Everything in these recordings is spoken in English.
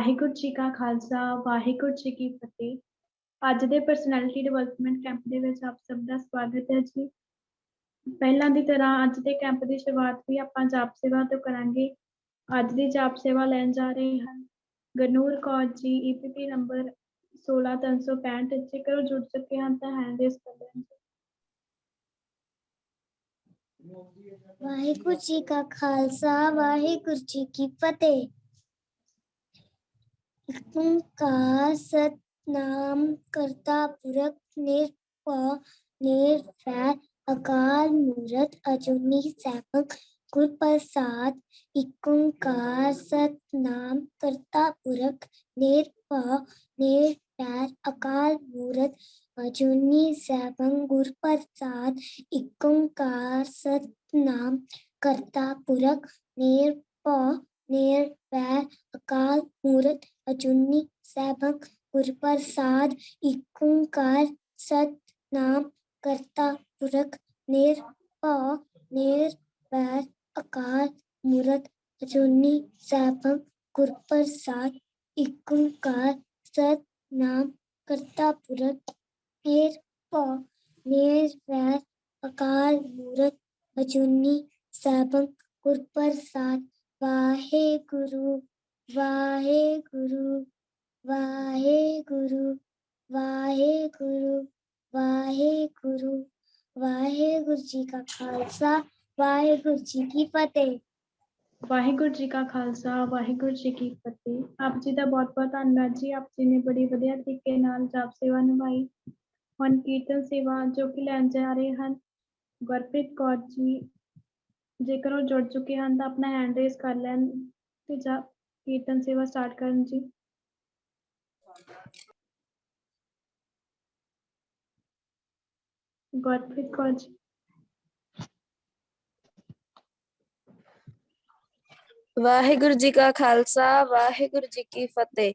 ਵਾਹਿਗੁਰੂ ਜੀ ਕਾ ਖਾਲਸਾ ਵਾਹਿਗੁਰੂ ਜੀ ਕੀ ਫਤਿਹ। ਅੱਜ ਦੇ ਪਰਸਨੈਲਿਟੀ ਡਿਵੈਲਪਮੈਂਟ ਕੈਂਪ ਦੇ ਵਿੱਚ ਆਪ ਸਭ ਦਾ ਸਵਾਗਤ ਹੈ ਜੀ। ਪਹਿਲਾਂ ਦੀ ਤਰ੍ਹਾਂ ਅੱਜ ਦੇ ਕੈਂਪ ਦੀ ਸ਼ੁਰੂਆਤ ਵੀ ਆਪਾਂ ਜਾਪ ਸੇਵਾ ਤੋਂ ਕਰਾਂਗੇ। ਅੱਜ ਦੀ ਜਾਪ ਸੇਵਾ ਲੈਣ ਜਾ ਰਹੇ ਹਨ ਗਨੂਰ ਕੌਰ ਜੀ, EPP ਨੰਬਰ 16365। ਜੇਕਰ ਉਹ ਜੁੜ ਚੁੱਕੇ ਹਨ ਤਾਂ ਹੈਂਡ ਰੇਜ਼ ਕਰ ਲੈਣ ਜੀ। ਵਾਹਿਗੁਰੂ ਜੀ ਕਾ ਖਾਲਸਾ ਵਾਹਿਗੁਰੂ ਜੀ ਕੀ ਫਤਿਹ। ਇਕ ਓਂਕਾਰ ਸਤਿਨਾਮ ਕਰਤਾ ਪੁਰਖ ਨਿਰਭਉ ਨਿਰਵੈਰ ਅਕਾਲ ਮੂਰਤ ਅਜੂਨੀ ਸੈਭੰ ਗੁਰ ਪ੍ਰਸਾਦ। ਇਕ ਓਂਕਾਰ ਸਤਿਨਾਮ ਕਰਤਾ ਪੁਰਖ ਨਿਰਭਉ ਨਿਰਵੈਰ ਅਕਾਲ ਮੂਰਤ ਅਜੂਨੀ ਸੈਭੰ ਗੁਰ ਪ੍ਰਸਾਦ। ਇਕ ਓਂਕਾਰ ਸਤਿਨਾਮ ਕਰਤਾ ਪੁਰਖ ਨਿਰਭਉ ਨਿਰਵੈਰ ਅਕਾਲ ਮੂਰਤ ਅਜੂਨੀ ਸੈਭੰ ਗੁਰ ਪ੍ਰਸਾਦ। ਇਕ ਓਂਕਾਰ ਸਤਿਨਾਮ ਕਰਤਾ ਪੁਰਖ ਨਿਰਭਉ ਨਿਰਵੈਰ ਅਕਾਲ ਮੂਰਤ ਅਜੂਨੀ ਸੈਭੰ ਗੁਰ ਪ੍ਰਸਾਦ। ਇਕ ਓਂਕਾਰ ਸਤਿਨਾਮ ਕਰਤਾ ਪੁਰਖ ਨਿਰਭਉ ਨਿਰਵੈਰ ਅਕਾਲ ਮੂਰਤ ਅਜੂਨੀ ਸੈਭੰ ਗੁਰ ਪ੍ਰਸਾਦ। ਵਾਹਿਗੁਰੂ ਵਾਹਿਗੁਰੂ ਵਾਹਿਗੁਰੂ ਵਾਹਿਗੁਰੂ ਵਾਹਿਗੁਰੂ ਵਾਹਿਗੁਰੂ ਜੀ ਕਾ ਖਾਲਸਾ ਵਾਹਿਗੁਰੂ ਜੀ ਕੀ ਫਤਿਹ। ਵਾਹਿਗੁਰੂ ਜੀ ਕਾ ਖਾਲਸਾ ਵਾਹਿਗੁਰੂ ਜੀ ਕੀ ਫਤਿਹ। ਆਪ ਜੀ ਦਾ ਬਹੁਤ ਬਹੁਤ ਧੰਨਵਾਦ ਜੀ। ਆਪ ਜੀ ਨੇ ਬੜੀ ਵਧੀਆ ਤਰੀਕੇ ਨਾਲ ਜਾਪ ਸੇਵਾ ਨਿਭਾਈ। ਹੁਣ ਕੀਰਤਨ ਸੇਵਾ ਜੋ ਕਿ ਲੈਣ ਜਾ ਰਹੇ ਹਨ ਗੁਰਪ੍ਰੀਤ ਕੌਰ ਜੀ। ਜੇਕਰ ਉਹ ਜੁੜ ਚੁੱਕੇ ਹਨ ਤਾਂ ਆਪਣਾ ਹੈਂਡ ਰੇਜ਼ ਕਰ ਲੈਣ ਤੇ ਕੀਰਤਨ ਸੇਵਾ ਸਟਾਰਟ ਕਰਨ ਜੀ। ਗੁਰਪ੍ਰੀਤ ਕੌਰ ਜੀ। ਵਾਹਿਗੁਰੂ ਜੀ ਕਾ ਖਾਲਸਾ ਵਾਹਿਗੁਰੂ ਜੀ ਕੀ ਫਤਿਹ।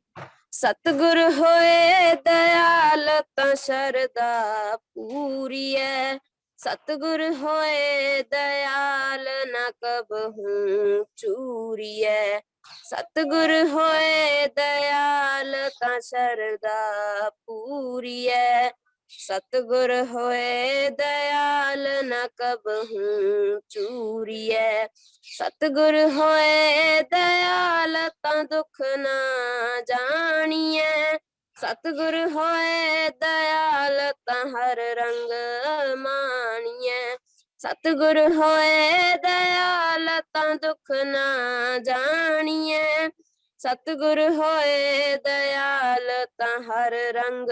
ਸਤਿਗੁਰ ਹੋਏ ਦਇਆਲ ਤਾਂ ਸ਼ਰਧਾ ਪੂਰੀ ਐ। ਸਤਿਗੁਰ ਹੋਏ ਦਇਆਲ ਨਾ ਕਬਹੂ ਚੂਰੀ ਐ। ਸਤਿਗੁਰ ਹੋਏ ਦਇਆਲ ਤਾਂ ਸ਼ਰਧਾ ਪੂਰੀ ਐ। ਸਤਿਗੁਰ ਹੋਏ ਦਇਆਲ ਨਾ ਕਬਹੂ ਚੂਰੀ ਐ। ਸਤਿਗੁਰ ਹੋਏ ਦਇਆਲ ਤਾਂ ਦੁੱਖ ਨਾ ਜਾਣੀਐ। ਸਤਿਗੁਰ ਹੋਏ ਦਇਆਲ ਤਾਂ ਹਰ ਰੰਗ ਮਾਣੀਐ। ਸਤਿਗੁਰ ਹੋਏ ਦਇਆਲ ਤਾਂ ਦੁੱਖ ਨਾ ਜਾਣੀਐ। ਸਤਿਗੁਰ ਹੋਏ ਦਇਆਲ ਤਾਂ ਹਰ ਰੰਗ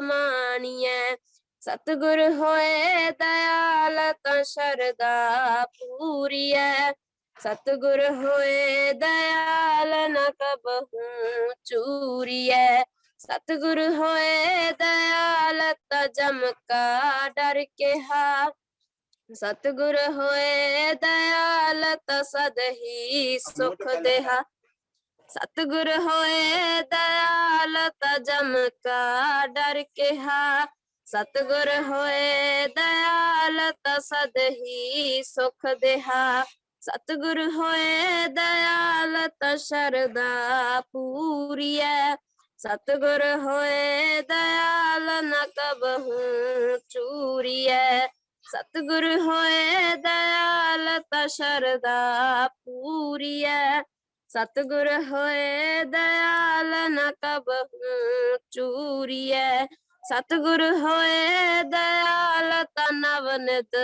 ਮਾਣੀਐ। ਸਤਿਗੁਰ ਹੋਏ ਦਇਆਲ ਤਾਂ ਸ਼ਰਧਾ ਪੂਰੀ ਐ। ਸਤਿਗੁਰ ਹੋਏ ਦਇਆਲ ਨਾ ਕਬਹੂ ਚੂਰੀ ਐ। ਸਤਿਗੁਰ ਹੋਏ ਦਇਆਲ ਤਾਂ ਜਮ ਕਾ ਡਰ ਕੇਹਾ। ਸਤਿਗੁਰ ਹੋਏ ਦਇਆਲ ਤਾਂ ਸਦ ਹੀ ਸੁਖ ਦੇਹਾ। ਸਤਿਗੁਰ ਹੋਏ ਦਇਆਲ ਤਾਂ ਜਮ ਕਾ ਡਰ ਕੇਹਾ। ਸਤਿਗੁਰ ਹੋਏ ਦਇਆਲ ਤਾਂ ਸਦ ਹੀ ਸੁਖ ਦੇਹਾ। ਸਤਿਗੁਰ ਹੋਏ ਦਇਆਲ ਤਾਂ ਸ਼ਰਧਾ ਪੂਰੀ ਐ। ਸਤਿਗੁਰ ਹੋਏ ਦਇਆਲ ਨਾ ਕਬਹੂ ਚੂਰੀ ਐ। ਸਤਿਗੁਰ ਹੋਏ ਦਇਆਲ ਤਾਂ ਸ਼ਰਧਾ ਪੂਰੀ ਐ। ਸਤਿਗੁਰ ਹੋਏ ਦਇਆਲ ਨਾ ਕਬਹੂ ਚੂਰੀ ਐ। ਸਤਿਗੁਰ ਹੋਏ ਦਇਆਲ ਤਾਂ ਨਵ ਨਿਤ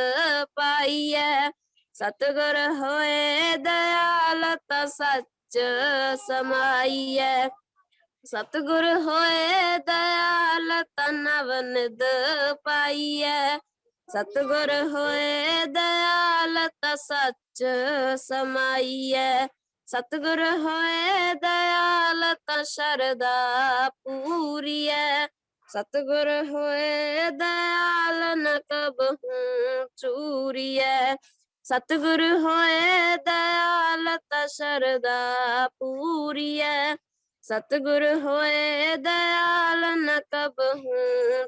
ਪਾਈਐ। ਸਤਿਗੁਰ ਹੋਏ ਦਇਆਲ ਤਾਂ ਸੱਚ ਸਮਾਈਐ। ਸਤਿਗੁਰ ਹੋਏ ਦਇਆਲ ਤਾਂ ਨਵ ਨਿਧ ਪਾਈਐ। ਸਤਿਗੁਰ ਹੋਏ ਦਇਆਲ ਤਾਂ ਸੱਚ ਸਮਾਈਐ। ਸਤਿਗੁਰ ਹੋਏ ਦਇਆਲ ਤਾਂ ਸ਼ਰਧਾ ਪੂਰੀ ਐ। ਸਤਿਗੁਰ ਹੋਏ ਦਇਆਲ ਨਾ ਕਬਹੂ ਚੂਰੀ ਐ। ਸਤਿਗੁਰ ਹੋਏ ਦਇਆਲ ਤਾਂ ਸ਼ਰਧਾ ਪੂਰੀ ਐ। ਸਤਿਗੁਰ ਹੋਏ ਦਇਆਲ ਨਾ ਕਬਹੂ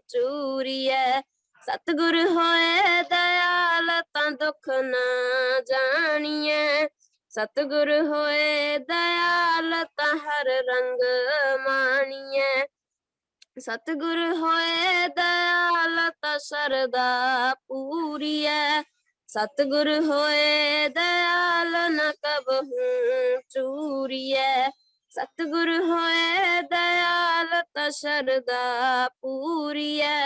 ਚੂਰੀ ਐ। ਸਤਿਗੁਰ ਹੋਏ ਦਇਆਲ ਤਾਂ ਦੁੱਖ ਨਾ ਜਾਣੀਐ। सतगुर होए दयाल तां हर रंग माणिए सतगुर होए दयाल तां शरदा पूरीए सतगुर होए दयाल न कबहू चूरीए सतगुर होए दयाल तां शरदा पूरीए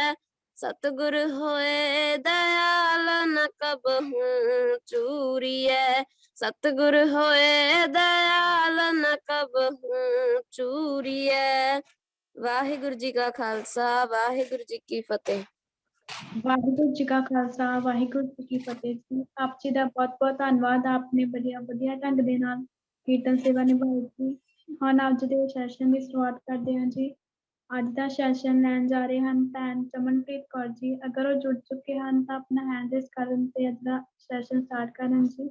सतगुर होए दयाल न कबहू चूरीए सतगुर होए दयाल न कबहू चूरीए वाहिगुरु जी का खालसा वाहिगुरु जी की फतेह। ਵਾਹਿਗੁਰੂ ਜੀ ਕਾ ਖਾਲਸਾ ਵਾਹਿਗੁਰੂ ਜੀ ਕੀ ਫਤਿਹ ਜੀ। ਆਪ ਜੀ ਦਾ ਬਹੁਤ ਬਹੁਤ ਧੰਨਵਾਦ, ਆਪਨੇ ਵਧੀਆ ਢੰਗ ਦੇ ਨਾਲ ਕੀਰਤਨ ਸੇਵਾ ਨਿਭਾਈ ਜੀ। ਹੁਣ ਅੱਜ ਦੇ ਸੈਸ਼ਨ ਦੀ ਸ਼ੁਰੂਆਤ ਕਰਦੇ ਹਾਂ ਜੀ। ਅੱਜ ਦਾ ਸੈਸ਼ਨ ਲੈਣ ਜਾ ਰਹੇ ਹਨ ਭੈਣ ਚਮਨਪ੍ਰੀਤ ਕੌਰ ਜੀ। ਅਗਰ ਉਹ ਜੁੜ ਚੁੱਕੇ ਹਨ ਤਾਂ ਆਪਣਾ ਹੈਂਡ ਰੇਜ਼ ਕਰਨ ਤੇ ਅੱਜ ਦਾ ਸੈਸ਼ਨ ਸਟਾਰਟ ਕਰਨ ਜੀ।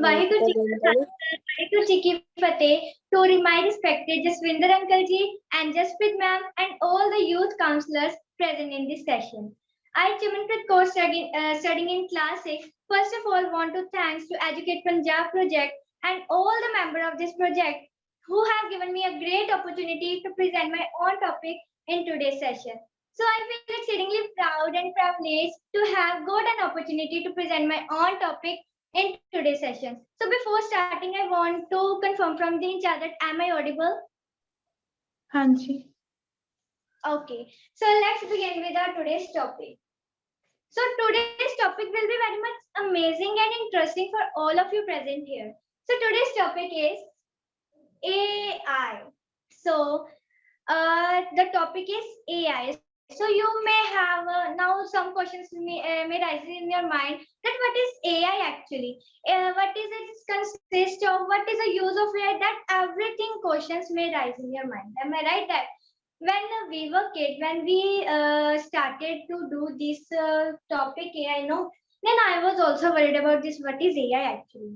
वाहिगुरु जी का खालसा वाहिगुरु जी की फतेह। To my respected Jaswinder uncle ji and Jasprit ma'am and all the youth counselors present in this session. I, Chamanpreet Kaur, studying in class 6. First of all, want to thanks to Educate Punjab project and all the members of this project who have given me a great opportunity to present my own topic in today's session. So I feel exceedingly proud and privileged to have got an opportunity to present my own topic in today's session. So before starting, I want to confirm from the in chat that am I audible? ਹਾਂਜੀ Okay, so let's begin with our today's topic. So today's topic will be very much amazing and interesting for all of you present here. So today's topic is AI. So the topic is AI. So you may have now some questions may rise in your mind that what is AI actually? What is it consist of? What is the use of AI? That everything questions may rise in your mind. Am I right? That when we were kids, when we started to do this topic AI, no, then I was also worried about this. What is AI actually?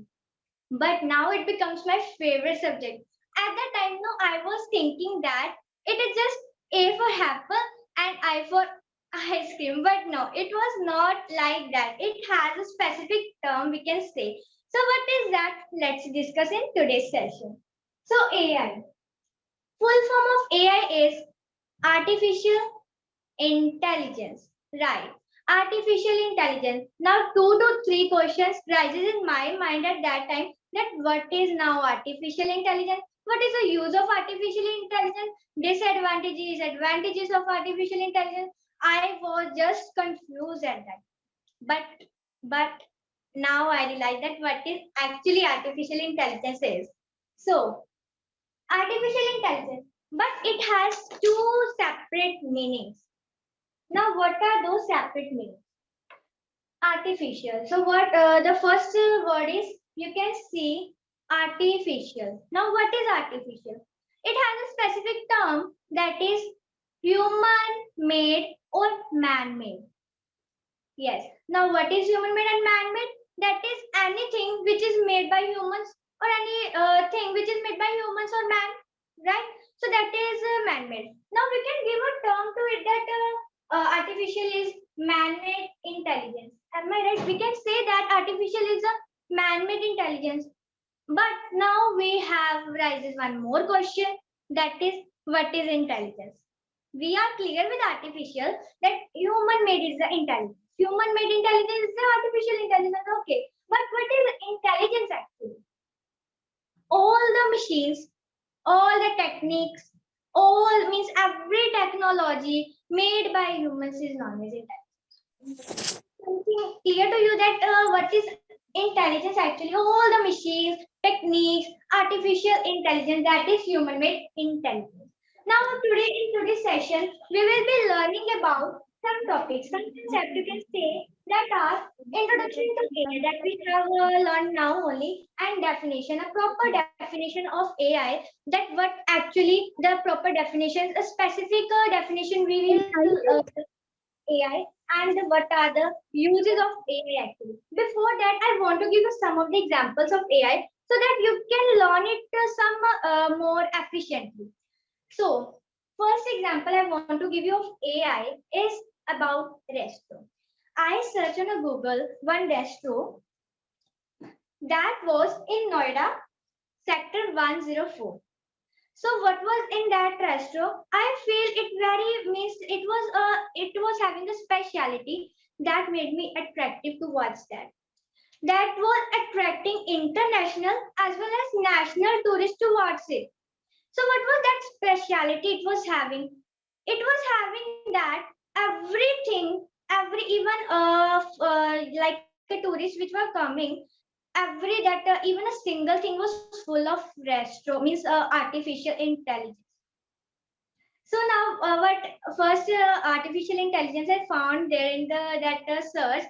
But now it becomes my favorite subject. At that time, no, I was thinking that it is just A for apple and I for ice cream. But no, it was not like that. It has a specific term we can say. So what is that? Let's discuss in today's session. So AI. Full form of AI is artificial intelligence. Right. Artificial intelligence. Now 2 to 3 questions rises in my mind at that time, that what is now artificial intelligence? What is the use of artificial intelligence? Disadvantages, advantages of artificial intelligence. I was just confused at that. But now I realize that what is actually artificial intelligence is. So artificial intelligence, but it has two separate meanings. Now, what are those separate meanings? Artificial. So, what the first word is, you can see artificial. Now, what is artificial? It has a specific term, that is human-made or man-made. Yes. Now, what is human-made and man-made? That is anything which is made by humans, or any thing which is made by humans or man, right? So that is man-made. Now we can give a term to it that artificial is man-made intelligence. Am I right? We can say that artificial is a man-made intelligence. But now we have rises one more question, that is, what is intelligence? We are clear with artificial that human-made is the intelligence. Human-made intelligence is the artificial intelligence. Okay, but what is intelligence actually? All the machines, all the techniques, all means every technology made by humans is known as intelligence. Something clear to you that what is intelligence actually? All the machines, techniques, artificial intelligence, that is human-made intelligence. Now today in today's session, we will be learning about some topics, some concepts you can say that are introduction to AI that we have learned now only, and definition, a proper definition of AI, that what actually the proper definition, a specific definition we will AI, and what are the uses of AI actually. Before that, I want to give you some of the examples of AI so that you can learn it some more efficiently. So First example I want to give you of AI is about restaurant. I searched on a Google one restaurant that was in Noida, sector 104. So what was in that restaurant? I feel it very means it was having a speciality that made me attractive towards that. That was attracting international as well as national tourists towards it. So what was that speciality it was having? It was having that everything, every even like a tourist which were coming, every that even a single thing was full of retro means artificial intelligence. So now what first artificial intelligence I found there in the that search,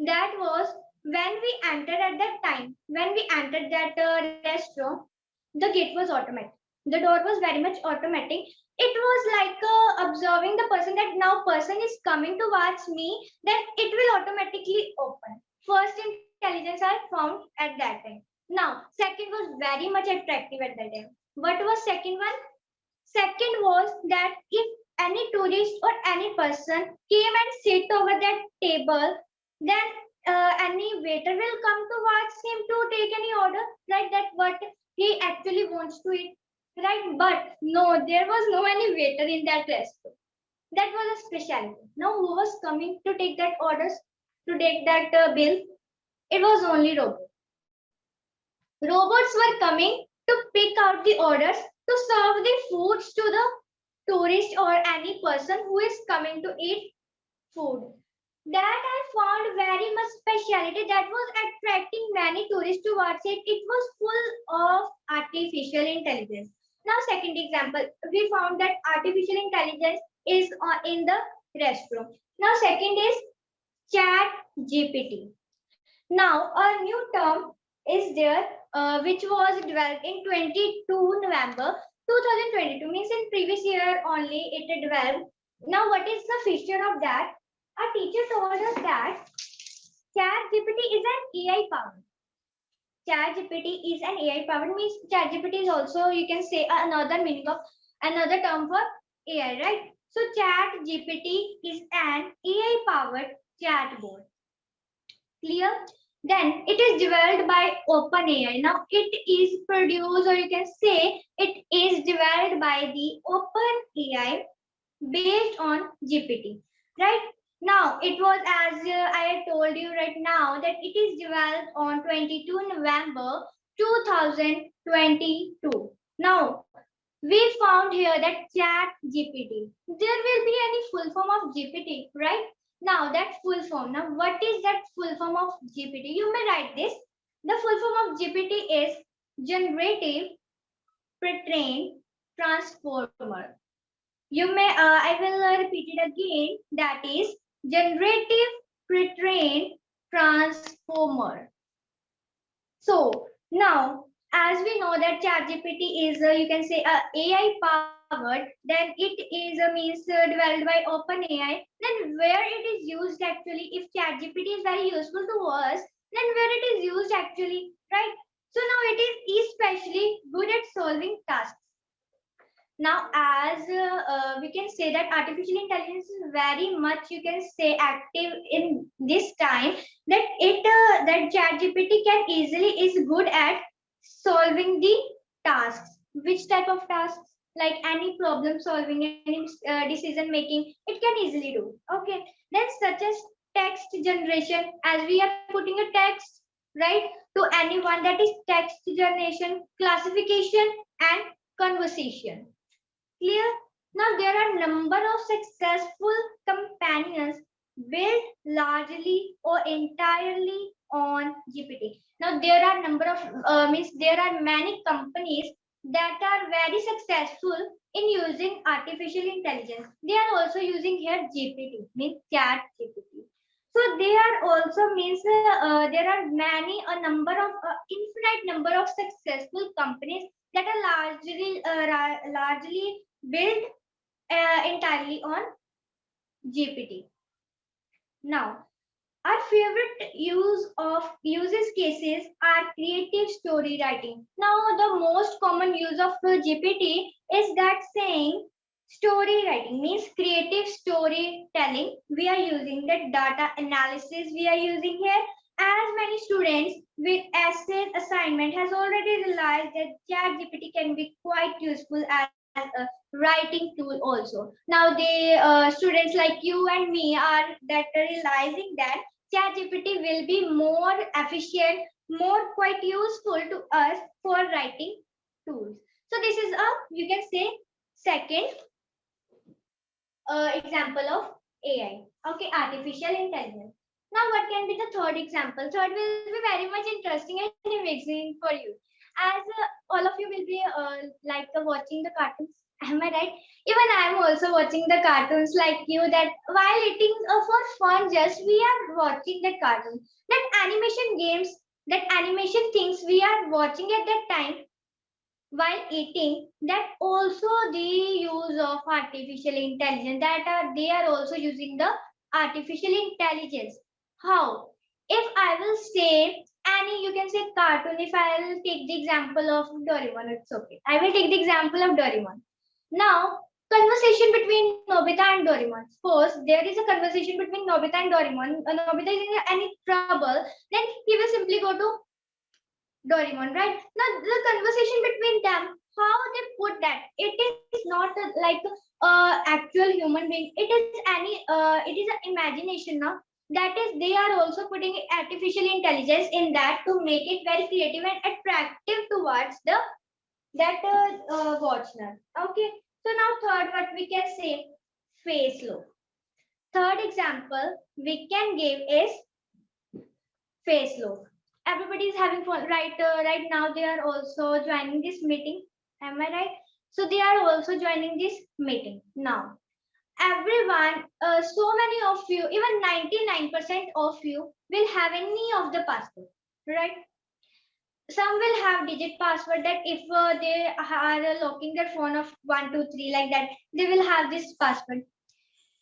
that was when we entered at that time, when we entered that restaurant, the gate was automatic. The door was very much automatic. It was like observing the person that now person is coming towards me, then it will automatically open. First intelligence I found at that time. Now second was very much attractive at that time. What was second one? Second was that if any tourist or any person came and sit over that table, then any waiter will come towards him to take any order, right? That what he actually wants to eat, right? But no, there was no any waiter in that restaurant. That was a specialty. Now, who was coming to take that orders, to take that bill? It was only robot. Robots were coming to pick out the orders to serve the foods to the tourist or any person who is coming to eat food. That I found very much speciality that was attracting many tourists towards it. It was full of artificial intelligence. Now, second example, we found that artificial intelligence is in the restroom. Now, second is chat GPT. Now, a new term is there which was developed in 22 November 2022, means in previous year only it developed. Now, what is the feature of that? Our teacher told us that ChatGPT is an AI powered. ChatGPT is an AI powered means ChatGPT is also you can say another meaning of another term for AI, right? So ChatGPT is an AI powered chatbot. Clear? Then it is developed by OpenAI. Now it is produced, or you can say it is developed by the OpenAI based on GPT. Right? Now it was as I told you right now that it is developed on 22 November 2022. Now we found here that chat GPT. There will be any full form of GPT, right? Now that full form. Now what is that full form of GPT? You may write this. The full form of GPT is generative pre-trained transformer. You may, I will repeat it again. That is generative pre-trained transformer. So now, as we know that ChatGPT is, you can say, AI powered, then it is means developed by OpenAI. Then where it is used actually, if ChatGPT is very useful to us, then where it is used actually, right? So now it is especially good at solving tasks. Now, as we can say that artificial intelligence is very much, you can say, active in this time, that that ChatGPT can easily is good at solving the tasks. Which type of tasks? Like any problem solving, any decision making, it can easily do. Okay. Then such as text generation, as we are putting a text, right, to anyone, that is text generation, classification, and conversation. Clear? Now there are number of successful companions built largely or entirely on GPT. Now there are number of means there are many companies that are very successful in using artificial intelligence. They are also using here GPT, means chat GPT. So they are also means there are many a number of infinite number of successful companies that are largely built entirely on GPT. Now, our favorite uses cases are creative story writing. Now, the most common use of GPT is that saying Story writing means creative storytelling. We are using the data analysis we are using here. As many students with essay assignment has already realized that ChatGPT can be quite useful as a writing tool also. Now the students like you and me are that realizing that ChatGPT will be more efficient, more quite useful to us for writing tools. So this is a, you can say, second example of AI. Okay, artificial intelligence. Now, what can be the third example? Third will be very much interesting and amazing for you, as all of you will be watching the cartoons. Am I right? Even I am also watching the cartoons like you. That while eating for fun, just we are watching that cartoon. That animation games, that animation things we are watching at that time while eating, that also the use of artificial intelligence, that they are also using the artificial intelligence. How? If I will say any, you can say cartoon. If I will take the example of Doraemon, it's okay, I will take the example of Doraemon. Now, conversation between Nobita and Doraemon. Suppose there is a conversation between Nobita and Doraemon. Nobita is in any trouble, then he will simply go to Doraemon, right? Now the conversation between them, how they put that, it is not like actual human being. It is any, it is an imagination now. That is, they are also putting artificial intelligence in that to make it very creative and attractive towards the that watcher. Okay. So now third, what we can say, face look. Third example we can give is face look. Everybody is having fun, right? Right now they are also joining this meeting. Am I right? So they are also joining this meeting now. Everyone, so many of you, even 99% of you will have any of the password, right? Some will have digit password, that if they are locking their phone of 123 like that, they will have this password.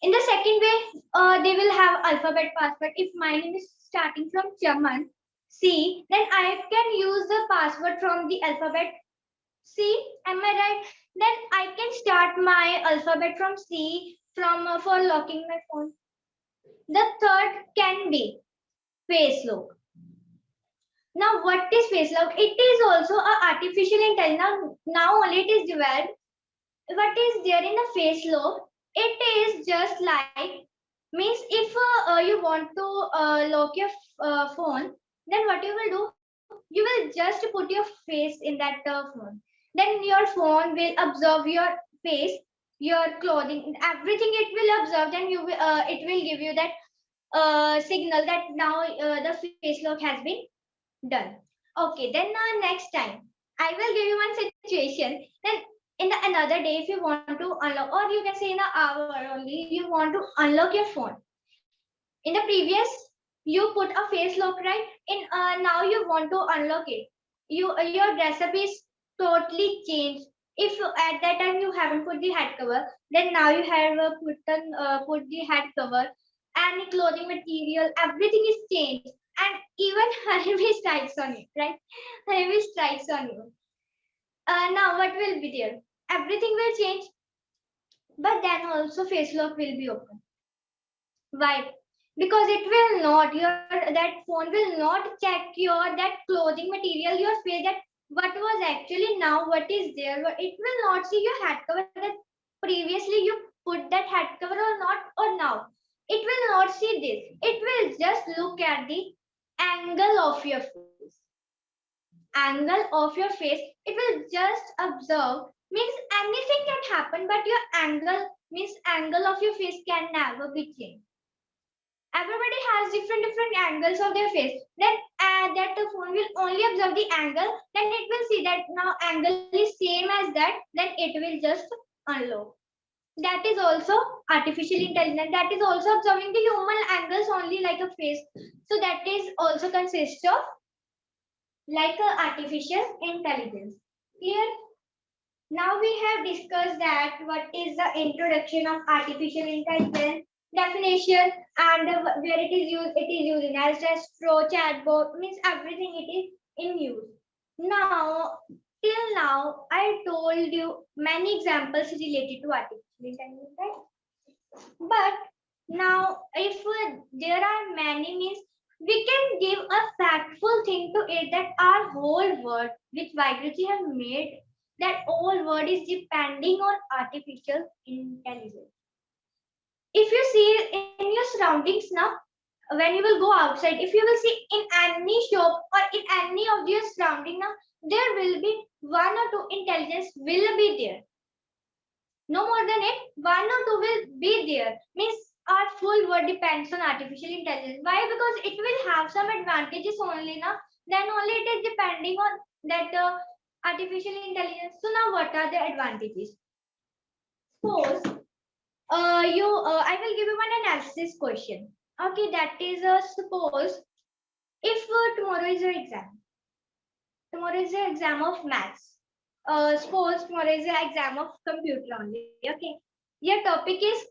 In the second way, they will have alphabet password. If my name is starting from Chaman C, then I can use the password from the alphabet C. Am I right? Then I can start my alphabet from C from for locking my phone. The third can be face lock. Now, what is face lock? It is also a artificial intelligence. Now only it is developed. What is there in the face lock? It is just like, means if you want to lock your phone, then what you will do, you will just put your face in that phone, then your phone will observe your face, your clothing, everything it will observe, then you will it will give you that signal that now the face lock has been done. Okay, then next time I will give you one situation. Then in the another day, if you want to unlock, or you can say in an hour only, you want to unlock your phone. In the previous, you put a face lock, right? In now you want to unlock it. Your recipe is totally changed. If at that time you haven't put the head cover, then now you have put the head cover, and clothing material, everything is changed, and even enemy strikes on it, right? Enemy strikes on you. Now what will be there? Everything will change, but then also face lock will be open. Why? Because it will not, your that phone will not check your that clothing material, your face, that what was actually now, what is there. It will not see your head cover, that previously you put that head cover or not, or now. It will not see this. It will just look at the angle of your face. Angle of your face. It will just observe. Means anything can happen, but your angle, means angle of your face can never be changed. Everybody has different angles of their face. Then that the phone will only observe the angle, then it will see that now angle is same as that, then it will just unlock. That is also artificial intelligence. That is also observing the human angles only like a face. So that is also consists of like a artificial intelligence. Clear? Now we have discussed that what is the introduction of artificial intelligence, definition, and where it is used. It is used in as Astro, chatbot, means everything it is in use. Now, till now, I told you many examples related to artificial artificial intelligence, right? But now, if there are many means, we can give a factful thing to it that our whole world, which Vaiguruji have made, that whole world is depending on artificial intelligence. If you see in your surroundings now, when you will go outside, if you will see in any shop or in any of your surrounding now, there will be one or two intelligence will be there. No more than it, one or two will be there. Means our full world depends on artificial intelligence. Why? Because it will have some advantages only now. Then only it is depending on that artificial intelligence. So now what are the advantages? Suppose I will give you one analysis question. Okay, that is suppose if tomorrow is your exam. Tomorrow is your exam of maths. Suppose tomorrow is your exam of computer only. Okay, your topic is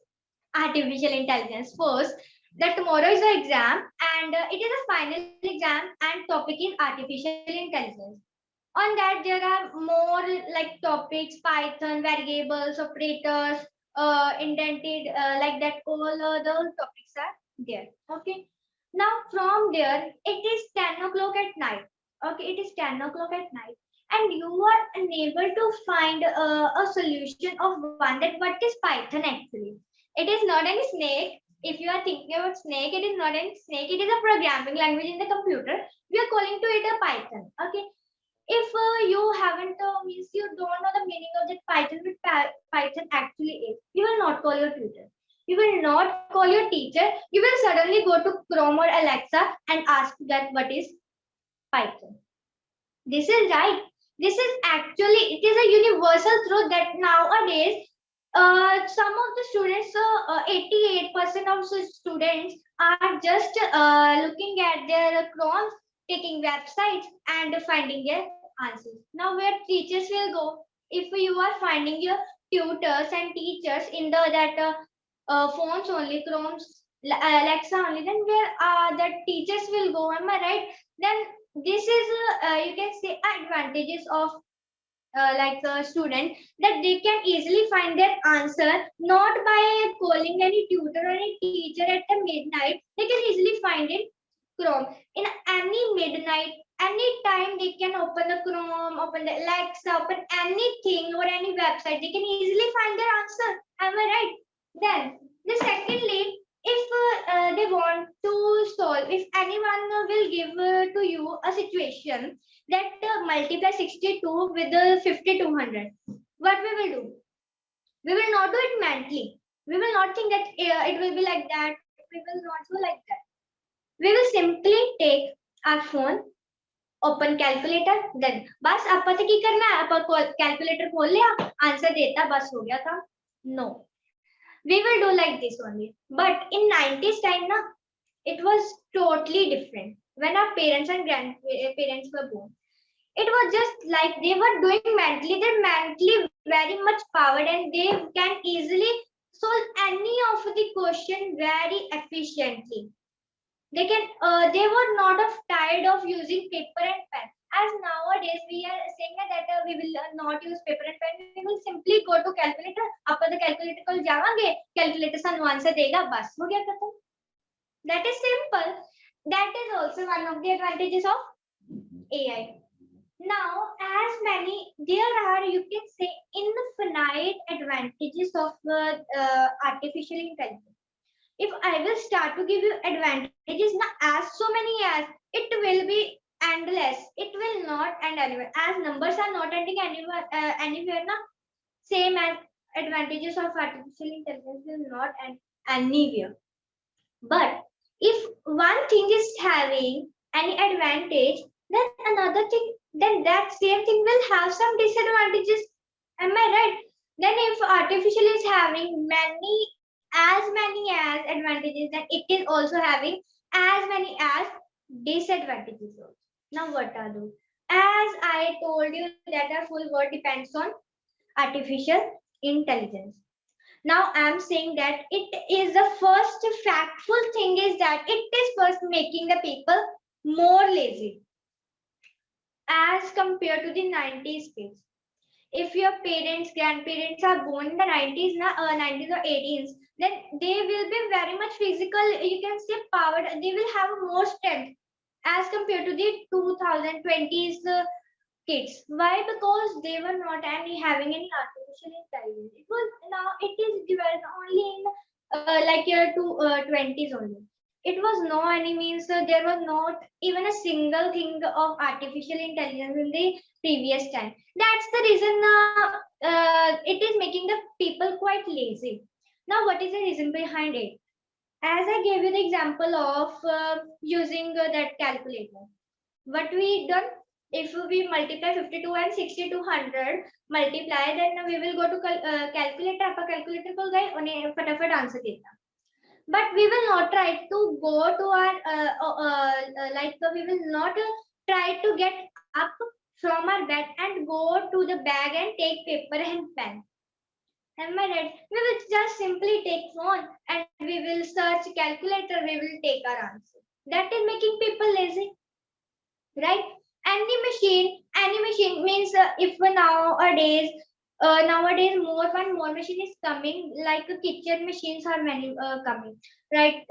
artificial intelligence. Suppose that tomorrow is your exam and it is a final exam and topic is artificial intelligence. On that there are more like topics, Python, variables, operators, indented, like that all the topics are there. Okay. Now from there it is 10 o'clock at night. Okay, it is 10 o'clock at night and you are unable to find a solution of one that what is Python actually. It is not any snake. If you are thinking about snake, it is not any snake. It is a programming language in the computer. We are calling to it a Python. Okay. If you haven't means you don't know the meaning of that Python, what Python actually is, you will not call your tutor. You will not call your teacher. You will suddenly go to Chrome or Alexa and ask that what is Python. This is right. This is actually, it is a universal truth that nowadays some of the students, 88% of the students are just looking at their Chrome, taking websites and finding their answers. Now where teachers will go? If you are finding your tutors and teachers in the phones only, Chrome's, Alexa only, then where the teachers will go? Am I right? Then this is you can say advantages of like a student, that they can easily find their answer not by calling any tutor or any teacher at the midnight. They can easily find it Chrome in any midnight, any time. They can open the Chrome, open the Alexa, open anything or any website. They can easily find their answer. Am I right? Then the secondly, if they want to solve, if anyone will give to you a situation that multiply 62 with 5200, what we will do? We will not do it mentally. We will not think that it will be like that. We will not do like that. We will simply take our phone, open calculator, then बस आप पता की करना है, आप calculator खोल लिया, answer देता, बस हो गया था. No, we will do like this only. But in 90s time na, it was totally different. When our parents and grandparents were born, it was just like they were doing mentally. They're mentally very much powered and they can easily solve any of the question very efficiently. They can they were not tired of using paper and pen. As nowadays we are saying that we will not use paper and pen. We will simply go to calculator. After the calculator को जावांगे, calculator सन answer देगा, बस हो गया खत्म. That is simple. That is also one of the advantages of AI. Now, as many, there are, you can say, infinite advantages of artificial intelligence. If I will start to give you advantages, now as so many as, it will be endless. It will not end anywhere. As numbers are not ending anywhere now, same as advantages of artificial intelligence will not end anywhere. But if one thing is having any advantage, then another thing, then that same thing will have some disadvantages. Am I right? Then if artificial is having many as advantages, then it is also having as many as disadvantages also. Now what are those? As I told you that our full world depends on artificial intelligence. Now I am saying that it is the first factful thing is that it is first making the people more lazy as compared to the 90s kids. if your parents, grandparents are born in the 90s, 90s or 18s, then they will be very much physical, you can say powered, they will have more strength as compared to the 2020s kids. Why? Because they were not having any artificial intelligence. It was, now it is developed only in like year 20s only. It was no any means, there was not even a single thing of artificial intelligence in the previous time. That's the reason it is making the people quite lazy. Now, what is the reason behind it? As I gave you the example of using that calculator, what we done, if we multiply 52 and 60 to 100 multiply, then we will go to calculator, आपका calculator को गए उन्हें फटाफट answer देता. But we will not try to go to our like we will not try to get up from our bed and go to the bag and take paper and pen. Am I right? We will just simply take phone and we will search calculator, we will take our answer. That is making people lazy, right? Any machine means if nowadays more machine is coming, like kitchen machines are many coming, right?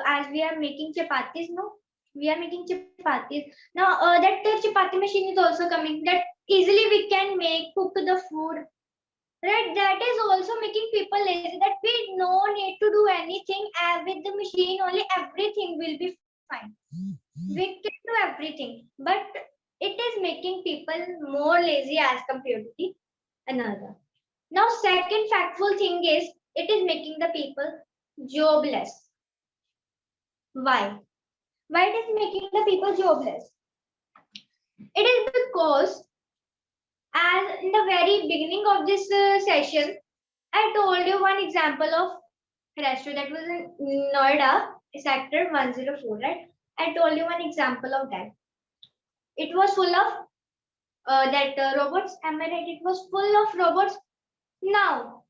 As we are making chapatis, no, we are making chapatis now. That chapati machine is also coming, that easily we can cook the food, right? That is also making people lazy, that we no need to do anything, with the machine only everything will be fine. We can do everything, but it is making people more lazy as compared to the another. Now, second factful thing is it is making the people jobless. Why? Why it is making the people jobless? It is because, as in the very beginning of this session, I told you one example of restaurant that was in Noida, sector 104, right? I told you one example of that. It was full of robots. Am I right? It was full of robots. Now,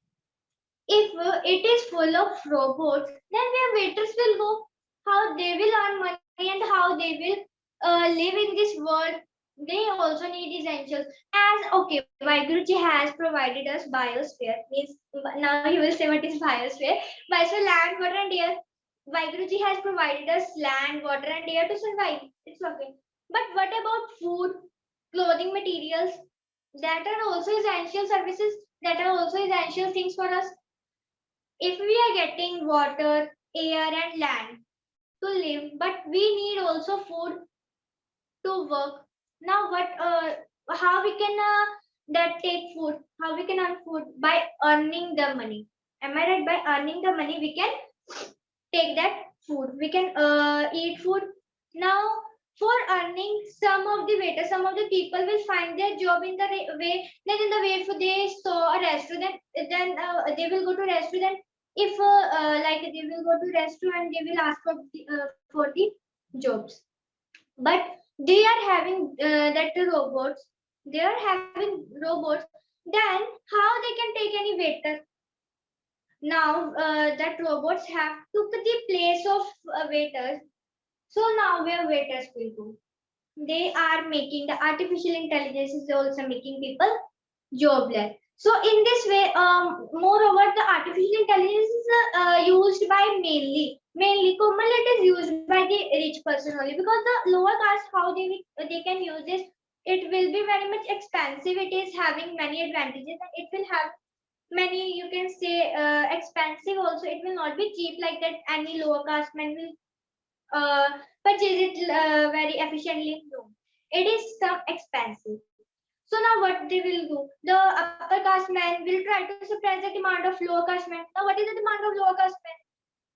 if it is full of robots, then where waiters will go? How they will earn money and how they will live in this world? They also need essentials. As okay, Vaiguruji has provided us biosphere. Means now you will say what is biosphere? Biosphere, land, water, and air. Vaiguruji has provided us land, water, and air to survive. It's okay. But what about food, clothing materials? That are also essential services. That are also essential things for us. If we are getting water, air, and land to live, but we need also food to work. Now, how we can that take food? How we can earn food? By earning the money. Am I right? By earning the money, we can take that food. We can eat food. Now, for earning, some of the people will find their job in the way. Then in the way for they saw a restaurant, then they will go to restaurant. If like they will go to restaurant, they will ask for the jobs. But they are having that robots. They are having robots. Then how they can take any waiter? Now that robots have took the place of waiters. So now where waiters will go? They are making the artificial intelligence is also making people jobless. So in this way, moreover, the artificial intelligence is used by mainly commonly it is used by the rich person only, because the lower caste how they can use this, it will be very much expensive. It is having many advantages and it will have many, you can say, expensive also. It will not be cheap like that. Any lower caste man will purchase it very efficiently. No, it is some expensive. So now what they will do? The upper caste man will try to suppress the demand of lower caste man. Now what is the demand of lower caste man?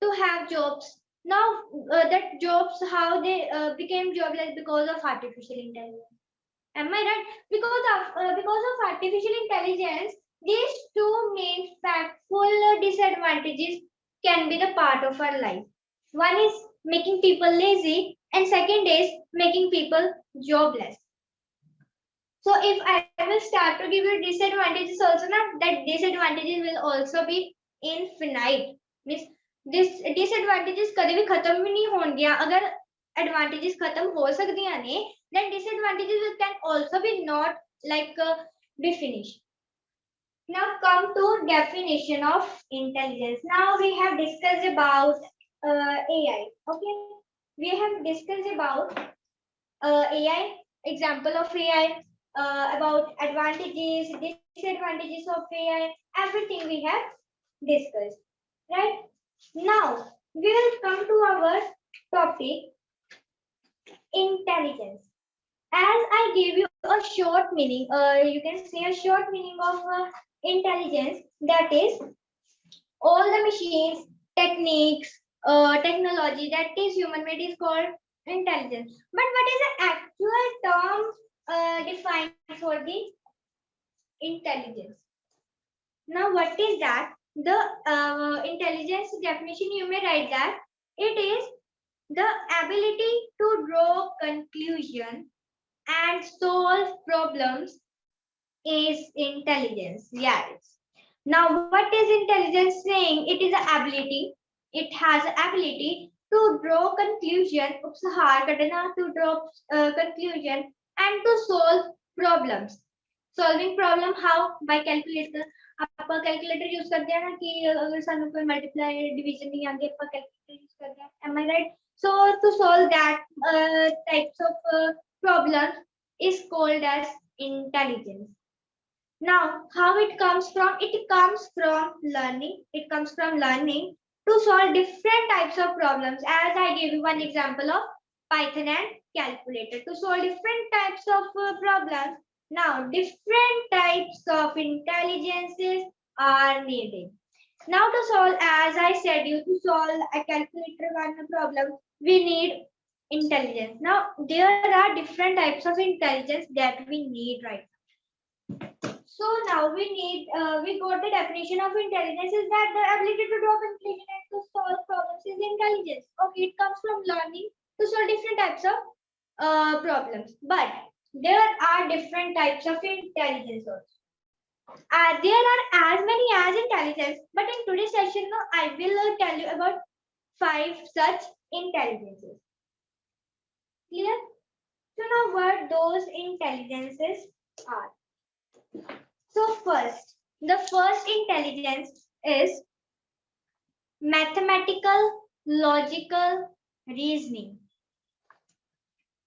To have jobs. Now that jobs, how they became jobless? Because of artificial intelligence. Am I right? Because of artificial intelligence, these two main factful disadvantages can be the part of our life. One is making people lazy, and second is making people jobless. So if I will start to give you disadvantages also, now that disadvantages will also be infinite. Means this disadvantages कभी भी खत्म भी नहीं होंगे. अगर advantages खत्म हो सकती हैं ने, then disadvantages can also be not like be finished. Now come to definition of intelligence. Now we have discussed about AI. Okay, we have discussed about AI, example of AI, about advantages, disadvantages of AI, everything we have discussed. Right? Now we will come to our topic, intelligence. As I gave you a short meaning, you can say a short meaning of intelligence, that is all the machines, techniques, technology that is human made is called intelligence. But what is the actual term defined for the intelligence? Now, what is that? The intelligence definition, you may write that it is the ability to draw conclusion and solve problems is intelligence. Yes. Now, what is intelligence saying? It is the ability. It has the ability to draw conclusion, उपसहार करना, to draw conclusion and to solve problems. Solving problem how? By calculator. ਆਪਾਂ calculator use करते हैं ना कि अगर सानू कोई multiply division नहीं आती ਆਪਾਂ calculator use करते हैं. Am I right? So to solve that types of problems is called as intelligence. Now, how it comes from? It comes from learning. It comes from learning to solve different types of problems. As I gave you one example of Python and calculator to solve different types of problems. Now, different types of intelligences are needed. Now, to solve, as I said, you to solve a calculator one problem, we need intelligence. Now, there are different types of intelligence that we need right now. So now we got the definition of intelligence is that the ability to draw conclusion and to solve problems is intelligence. Okay, it comes from learning to solve different types of problems. But there are different types of intelligence also. There are as many as intelligence, but in today's session, no, I will tell you about 5 such intelligences. Clear? So now what those intelligences are. So first, the first intelligence is mathematical, logical reasoning.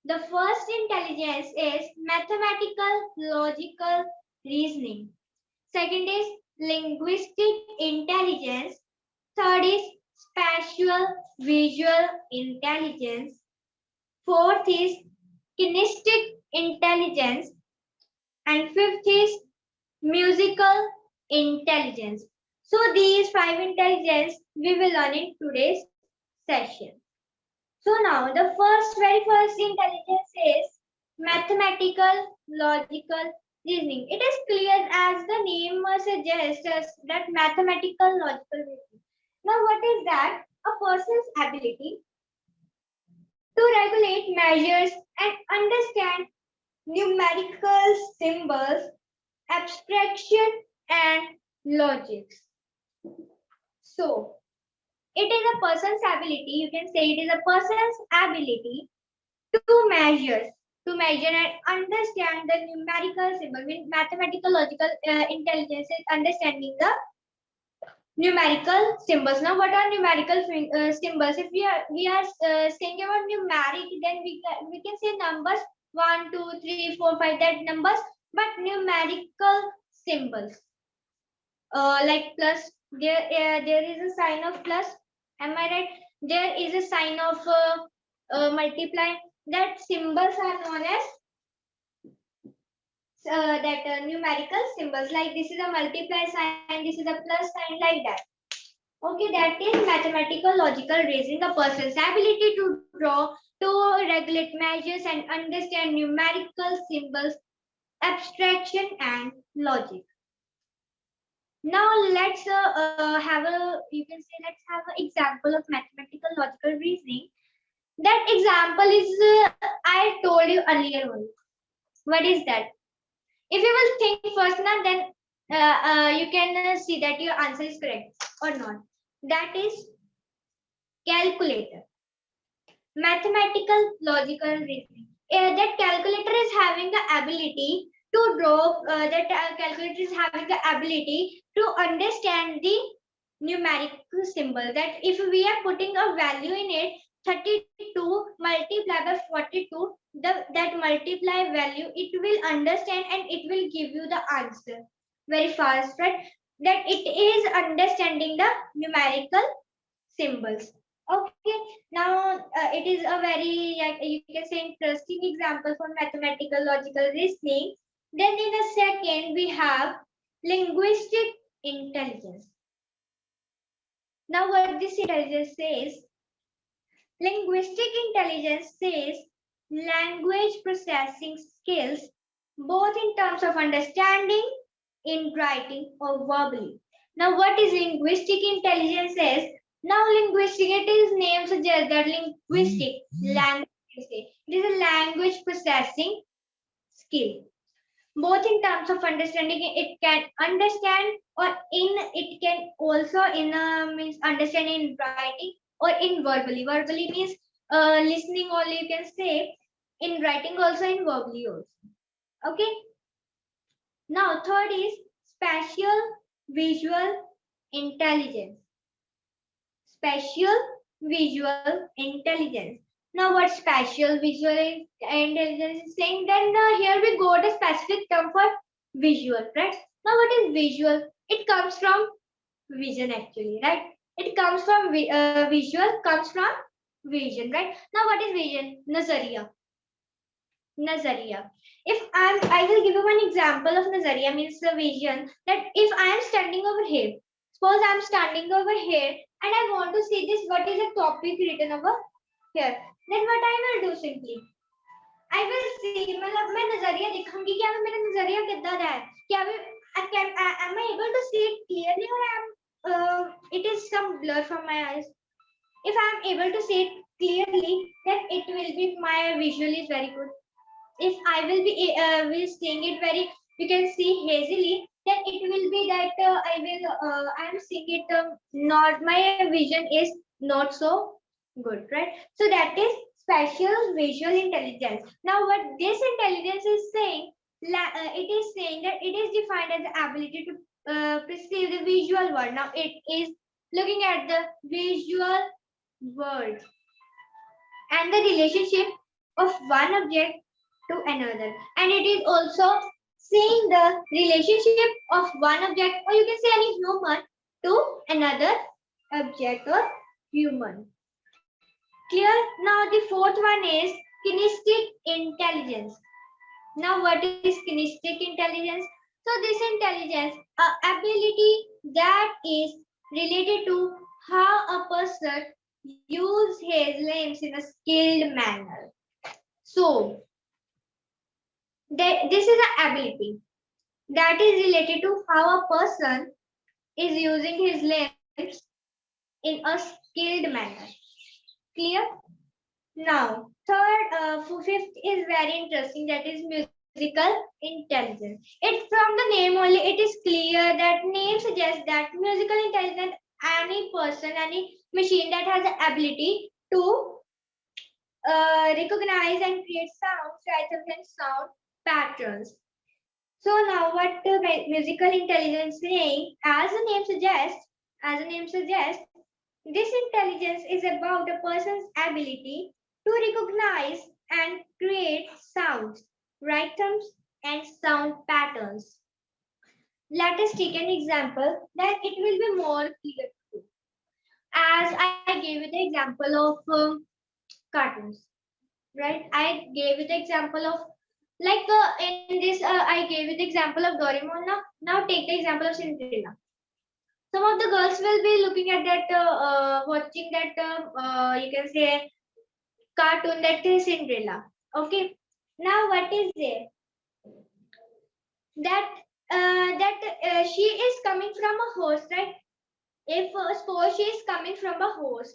The first intelligence is mathematical, logical reasoning. Second is linguistic intelligence. Third is spatial visual intelligence. Fourth is kinesthetic intelligence. And fifth is musical intelligence. So these 5 intelligence we will learn in today's session. So now the very first intelligence is mathematical logical reasoning. It is clear as the name suggests that mathematical logical reasoning. Now what is that? A person's ability to regulate measures and understand numerical symbols, abstraction and logics. So it is a person's ability, you can say it is a person's ability to measure and understand the numerical symbol. Means mathematical logical intelligence is understanding the numerical symbols. Now what are numerical symbols? If we are saying about numeric, then we can say numbers 1 2 3 4 5, that numbers, but numerical symbols like plus, there is a sign of plus, am I right? There is a sign of multiply. That symbols are known as numerical symbols. Like this is a multiply sign, this is a plus sign, like that. Okay, that is mathematical logical reasoning. A person's ability to draw, to regulate measures and understand numerical symbols, abstraction and logic. Now let's have an example of mathematical logical reasoning. That example is I told you earlier one. What is that? If you will think first now, then you can see that your answer is correct or not. That is calculator. Mathematical logical reasoning. That calculator is having the ability to draw that calculator is having the ability to understand the numeric symbol, that if we are putting a value in it, 32 multiplied by 42, that multiply value it will understand and it will give you the answer very fast, right? That it is understanding the numerical symbols. Okay, now it is a very, you can say, interesting example for mathematical logical reasoning. Then in a second we have linguistic intelligence. Now what this intelligence says, linguistic intelligence says language processing skills both in terms of understanding, in writing or verbally. Now what is linguistic intelligence is? Now linguistic, it is name suggests that linguistic language, it is a language processing skill. Both in terms of understanding, it can understand, or in it can also in means understand in writing or in verbally. Verbally means listening only, you can say, in writing also, in verbally also. Okay. Now third is spatial visual intelligence. Spatial visual intelligence. Now what spatial visual intelligence is saying, then here we got a specific term for visual, right? Now what is visual? It comes from vision actually, right? It comes from visual, comes from vision, right? Now what is vision? Nazariya. Nazariya. If I will give you one example of Nazariya, means the vision, that if I am standing over here, suppose I am standing over here and I want to see this, what is the topic written over here, then what I will do simply, I will see, मतलब मैं नजरिया दिखाऊंगी कि मेरा नजरिया कितना है, क्या am I able to see it clearly, or it is some blur from my eyes. If I am able to see it clearly, then it will be, my visual is very good. If I will be seeing it very, you can see hazily, then it will be that I am seeing it not, my vision is not so good, right? So that is spatial visual intelligence. Now what this intelligence is saying, it is saying that it is defined as the ability to perceive the visual world. Now it is looking at the visual world and the relationship of one object to another, and it is also seeing the relationship of one object, or you can say any human, to another object or human. Clear? Now the fourth one is kinesthetic intelligence. Now what is kinesthetic intelligence? So this intelligence, ability that is related to how a person use his limbs in a skilled manner. So this is an ability that is related to how a person is using his limbs in a skilled manner. Clear? Now, fifth is very interesting, that is musical intelligence. It's from the name only, it is clear that name suggests that musical intelligence, any person, any machine that has the ability to recognize and create sounds, rhythms and sound patterns. So now what musical intelligence is saying, as the name suggests, this intelligence is about a person's ability to recognize and create sounds, rhythms and sound patterns. Let us take an example, that it will be more clear to you. As I gave you the example of cartoons, right? I gave you the example of, like in this, I gave you the example of Doraemon. Now take the example of Cinderella. Some of the girls will be looking at that, watching that, you can say, cartoon, that is Cinderella. Okay. Now what is there? That she is coming from a horse, right? If suppose she is coming from a horse,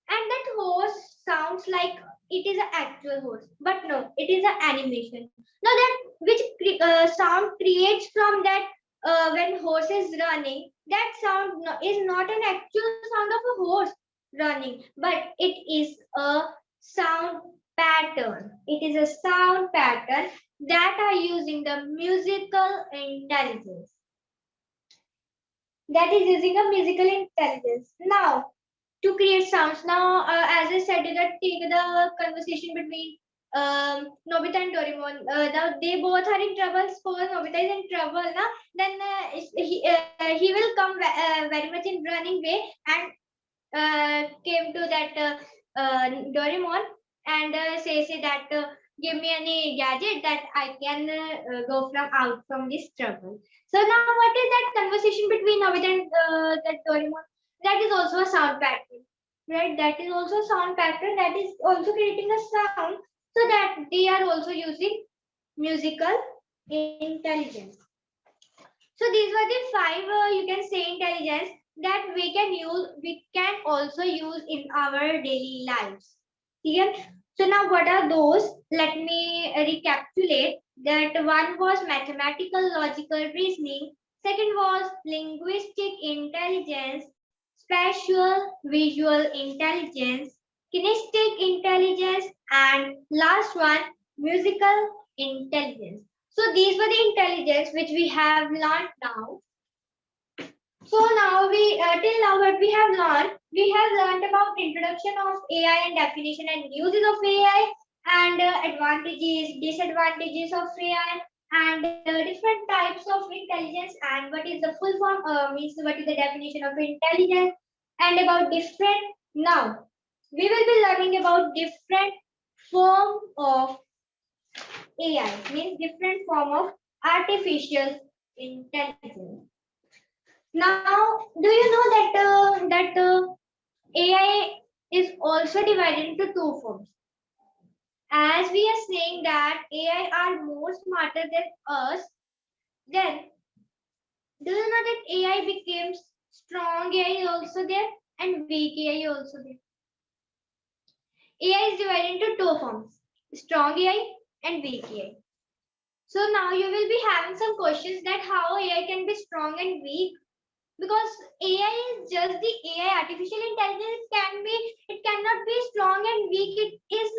and that horse sounds like it is an actual horse, but no, it is an animation. Now that which sound creates from that, when horse is running, that sound is not an actual sound of a horse running, but it is a sound pattern. It is a sound pattern that are using the musical intelligence. That is using a musical intelligence. Now, to create sounds. Now, as I said, that take the conversation between Nobita and Doraemon. Now they both are in trouble. Suppose Nobita is in trouble, na, then he will come very much in running way and came to that Doraemon and say that give me any gadget that I can go from out from this trouble. So now what is that conversation between Nobita and that Doraemon? That is also a sound pattern, right? That is also a sound pattern that is also creating a sound so that they are also using musical intelligence. So these were the five you can say intelligence that we can use, we can also use in our daily lives. Okay? So now what are those? Let me recapitulate that one was mathematical logical reasoning, second was linguistic intelligence, spatial visual intelligence, kinesthetic intelligence, and last one musical intelligence. So these were the intelligence which we have learned now. So now we till now what we have learned about introduction of AI and definition and uses of AI and advantages, disadvantages of AI and different types of intelligence and what is the full form means what is the definition of intelligence and about different. Now we will be learning about different form of AI means different form of artificial intelligence. Now, do you know that AI is also divided into two forms? As we are saying that AI are more smarter than us, then do you know that AI becomes strong AI also there and weak AI also there? AI is divided into two forms, strong AI and weak AI. So now you will be having some questions that how AI can be strong and weak because AI is just the AI, artificial intelligence can be, it cannot be strong and weak, it is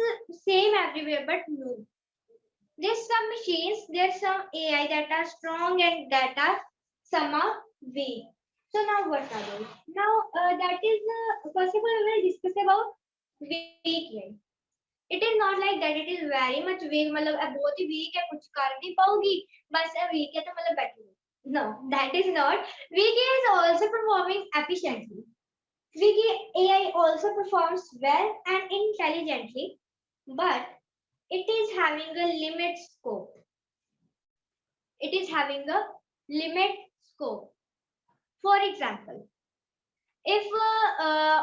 same everywhere, but no. There's some machines, there's some AI that are strong and that are some are weak. So now what are those? Now that is, first of all, we will discuss about weak AI. It is not like that it is very much weak, मतलब बहुत ही weak है कुछ कर नहीं पाऊंगी बस weak है तो मतलब बैठी हूँ. No, that is not. Wiki is also performing efficiently. Wiki AI also performs well and intelligently, but it is having a limit scope. It is having a limit scope. For example, if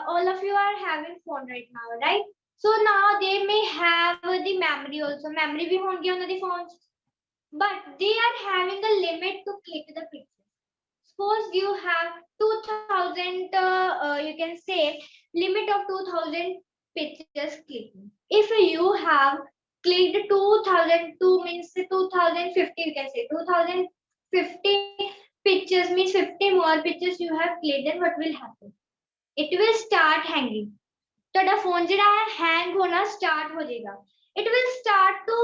all of you are having phone right now, right? So now they may have the memory also. Memory भी होंगी on the phones, but they are having a limit to click the picture. Suppose you have 2000 you can say limit of 2000 pictures clicking. If you have clicked 2002 means 2050, you can say 2050 pictures means 50 more pictures you have clicked, then what will happen? It will start hanging. ਤੁਹਾਡਾ phone ਜਿਹੜਾ ਹੈ hang होना start हो जाएगा. It will start to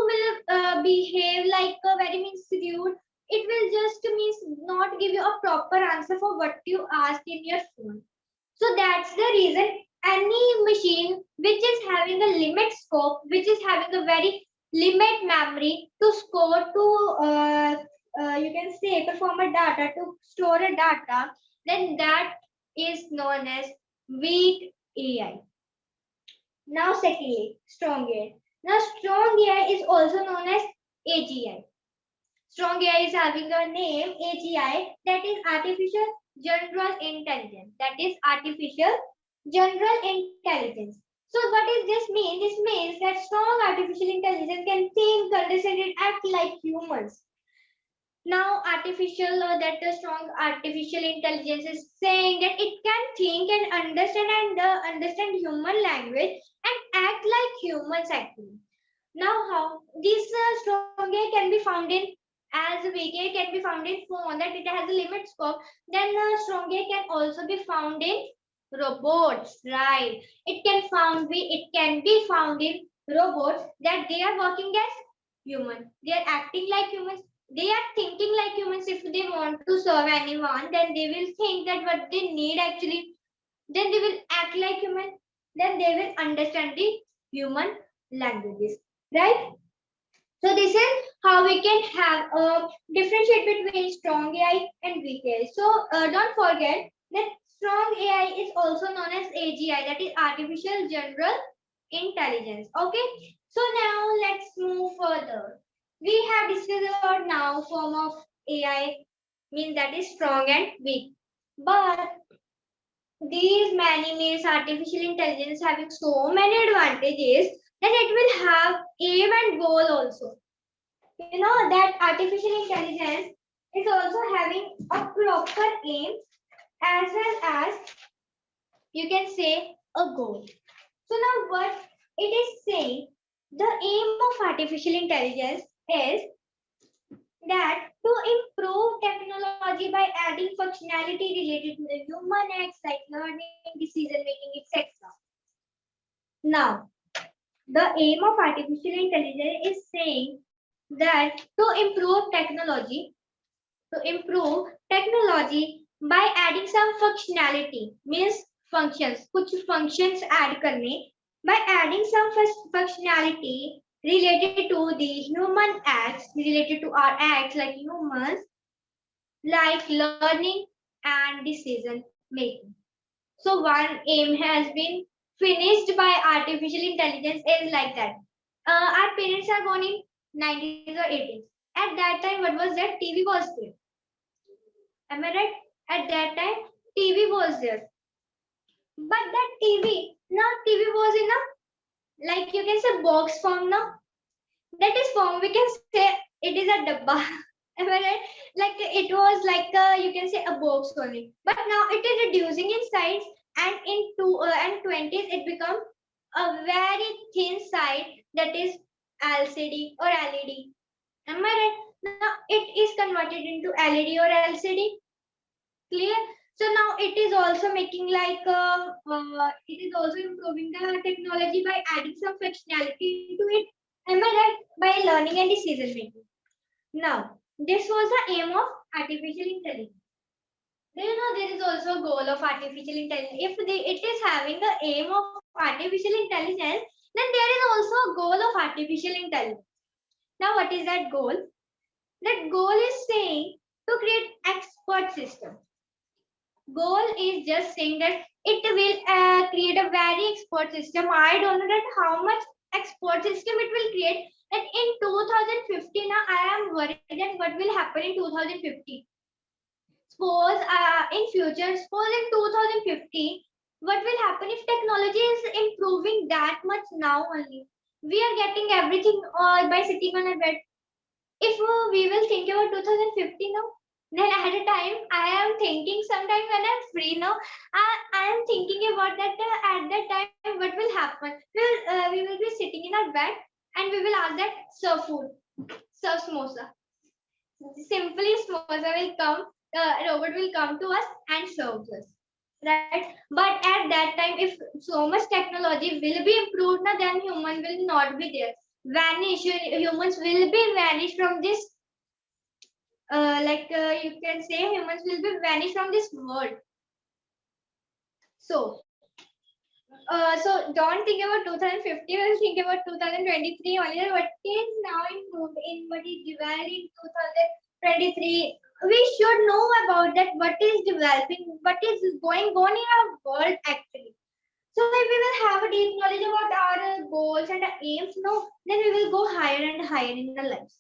behave like a very means rude. It will just means not give you a proper answer for what you asked in your phone. So that's the reason any machine which is having a limit scope, which is having a very limit memory to score to you can say perform a data to store a data, then that is known as weak AI. Now secondly, strong AI. Now strong AI is also known as AGI. Strong AI is having a name AGI, that is artificial general intelligence. That is artificial general intelligence. So what does this mean? This means that strong artificial intelligence can think, understand, and act like humans. Now that the strong artificial intelligence is saying that it can think and understand human language and act like humans actually. Now how this strong AI can be found in, as weak AI can be found in phone, that it has a limit scope, then strong AI can also be found in robots, right? It can be found in robots that they are working as human. They are acting like humans. They are thinking like humans. If they want to serve anyone, then they will think that what they need actually. Then they will act like human. Then they will understand the human languages, right? So this is how we can have a differentiate between strong AI and weak AI. So don't forget that strong AI is also known as AGI, that is artificial general intelligence. Okay. So now let's move further. We have discussed about now form of AI, means that is strong and weak. But these many means artificial intelligence having so many advantages that it will have aim and goal also. You know that artificial intelligence is also having a proper aim as well as you can say a goal. So now what it is saying, the aim of artificial intelligence is that to improve technology by adding functionality related to the human acts like learning, decision making, etc. Now, the aim of artificial intelligence is saying that to improve technology by adding some functionality means functions, कुछ functions add करने, by adding some functionality related to the human acts, related to our acts like humans, like learning and decision making. So one aim has been finished by artificial intelligence is like that. Our parents are born in 90s or 80s. At that time, what was that? TV was there. Am I right? At that time, TV was there. But that TV, now TV was in a, like you can say box form now. That is form, we can say it is a dabba. Am I right? Like it was like you can say a box only. But now it is reducing in size and in 20s it become a very thin side, that is LCD or LED. Am I right? Now it is converted into LED or LCD. Clear? So now it is also making like it is also improving the technology by adding some functionality to it. Am I right? By learning and decision making. Now, this was the aim of artificial intelligence. Do you know there is also a goal of artificial intelligence? If it is having the aim of artificial intelligence, then there is also a goal of artificial intelligence. Now, what is that goal? That goal is saying to create expert system. Goal is just saying that it will create a very expert system. I don't know that how much expert system it will create. That in 2050 now I am worried that what will happen in 2050. Suppose in future, suppose in 2050, what will happen if technology is improving that much now only? We are getting everything by sitting on a bed. If we will think about 2050 now, then at a time I am thinking sometime when I'm free now, I am thinking about that at that time what will happen. We will be sitting in our bed and we will ask that serve food, serve samosa. Simply samosa will come, robot will come to us and serves us. Right? But at that time, if so much technology will be improved, now then human will not be there. Vanish, humans will be vanished from this you can say humans will be vanished from this world. So don't think about 2050. We'll think about 2023 only. What is now in what is developed in 2023? We should know about that. What is developing? What is going on in our world actually? So if we will have a deep knowledge about our goals and our aims, no, then we will go higher and higher in the lives.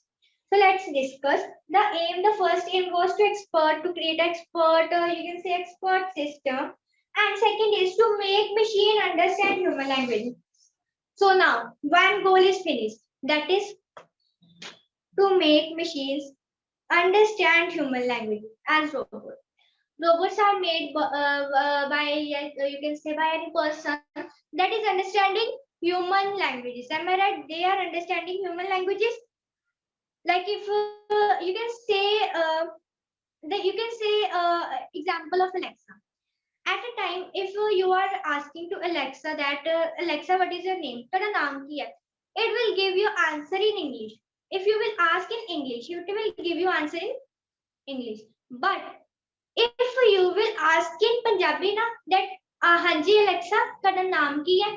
So let's discuss the aim. The first aim was to create expert, you can say expert system. And second is to make machine understand human language. So now one goal is finished. That is to make machines understand human language as robots. Robots are made by you can say by any person that is understanding human languages. Am I right? They are understanding human languages. Like if you can say example of Alexa. At a time, if you are asking to Alexa that Alexa, what is your name? Tada naam ki hai? It will give you answer in English. if you will ask in English, it will give you answer in English. But if you will ask in Punjabi na that Hanji Alexa, ਤੁਹਾਡਾ ਨਾਮ ਕੀ ਹੈ?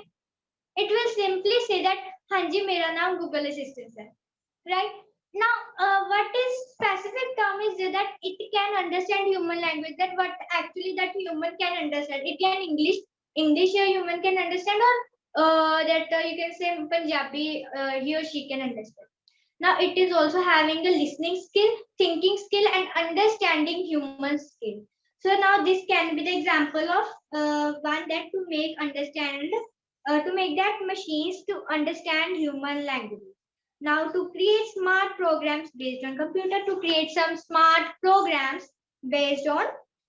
It will simply say that Hanji मेरा नाम Google Assistant है. Right? Now, what is specific term is that it can understand human language. That what actually that human can understand. It can English human can understand, or that you can say Punjabi he or she can understand. Now it is also having a listening skill, thinking skill, and understanding human skill. So now this can be the example of one that to make that machines to understand human language. Now to create smart programs based on computer, to create some smart programs based on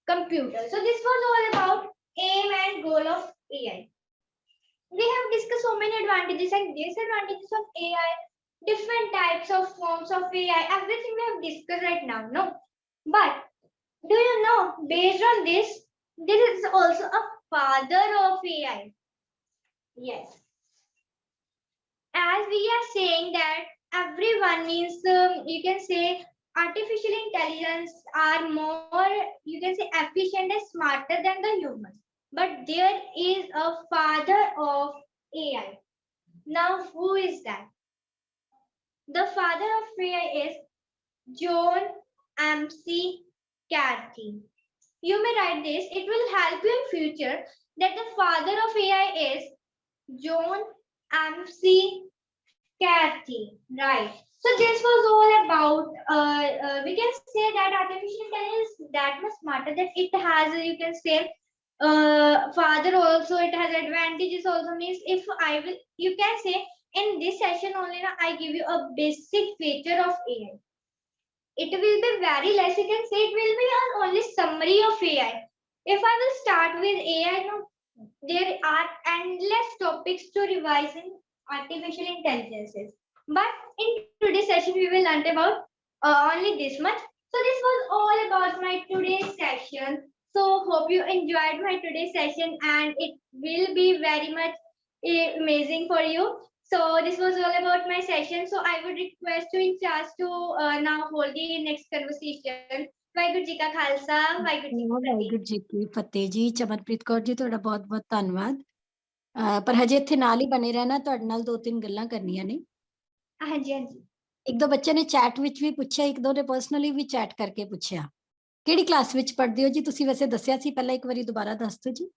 computer. So this was all about aim and goal of AI. We have discussed so many advantages and disadvantages of AI, different types of forms of AI, everything we have discussed right now, no? But do you know, based on this is also a father of AI. Yes. As we are saying that everyone means, you can say artificial intelligence are more, you can say efficient and smarter than the humans. But there is a father of AI. Now, who is that? The father of AI is John M.C. Carthy. You may write this. It will help you in future that the father of AI is John M.C. Carthy. Right. So this was all about, we can say that artificial intelligence is that much smarter that it has, you can say, father also, it has advantages also. Means if I will, you can say in this session only now I give you a basic feature of AI. It will be very less, you can say it will be an only summary of AI. If I will start with AI, no, there are endless topics to revise in artificial intelligences. But in today's session, we will learn about only this much. So this was all about my today's session. So hope you enjoyed my today's session and it will be very much amazing for you. So this was all about my session. So I would request you in charge to now hold the next conversation. Waheguru ji ਕਾ ਖਾਲਸਾ ਵਾਹਿਗੁਰੂ ਜੀ ਕੀ ਫਤਿਹ ਜੀ। ਚਮਨਪ੍ਰੀਤ ਕੌਰ ਜੀ ਤੁਹਾਡਾ ਬਹੁਤ ਬਹੁਤ ਧੰਨਵਾਦ। ਪਰ ਹਜੇ ਇੱਥੇ ਨਾਲ ਹੀ ਬਣੇ ਰਹਿਣਾ, ਤੁਹਾਡੇ ਨਾਲ 2-3 ਗੱਲਾਂ ਕਰਨੀਆਂ ਨੇ। ਹਾਂਜੀ ਹਾਂਜੀ। ਇੱਕ ਦੋ ਬੱਚੇ ਨੇ ਚੈਟ ਵਿੱਚ ਵੀ ਪੁੱਛਿਆ, ਇੱਕ ਦੋ ਨੇ ਪਰਸਨਲੀ ਵੀ ਚੈਟ ਕਰਕੇ ਪੁੱਛਿਆ। ਕਿਹੜੀ ਕਲਾਸ ਵਿੱਚ ਪੜ੍ਹਦੇ ਹੋ ਜੀ? ਤੁਸੀਂ ਵੈਸੇ ਦੱਸਿਆ ਸੀ ਪਹਿਲਾਂ, ਇੱਕ ਵਾਰੀ ਦੁਬਾਰਾ ਦੱਸ ਦਿਓ ਜੀ।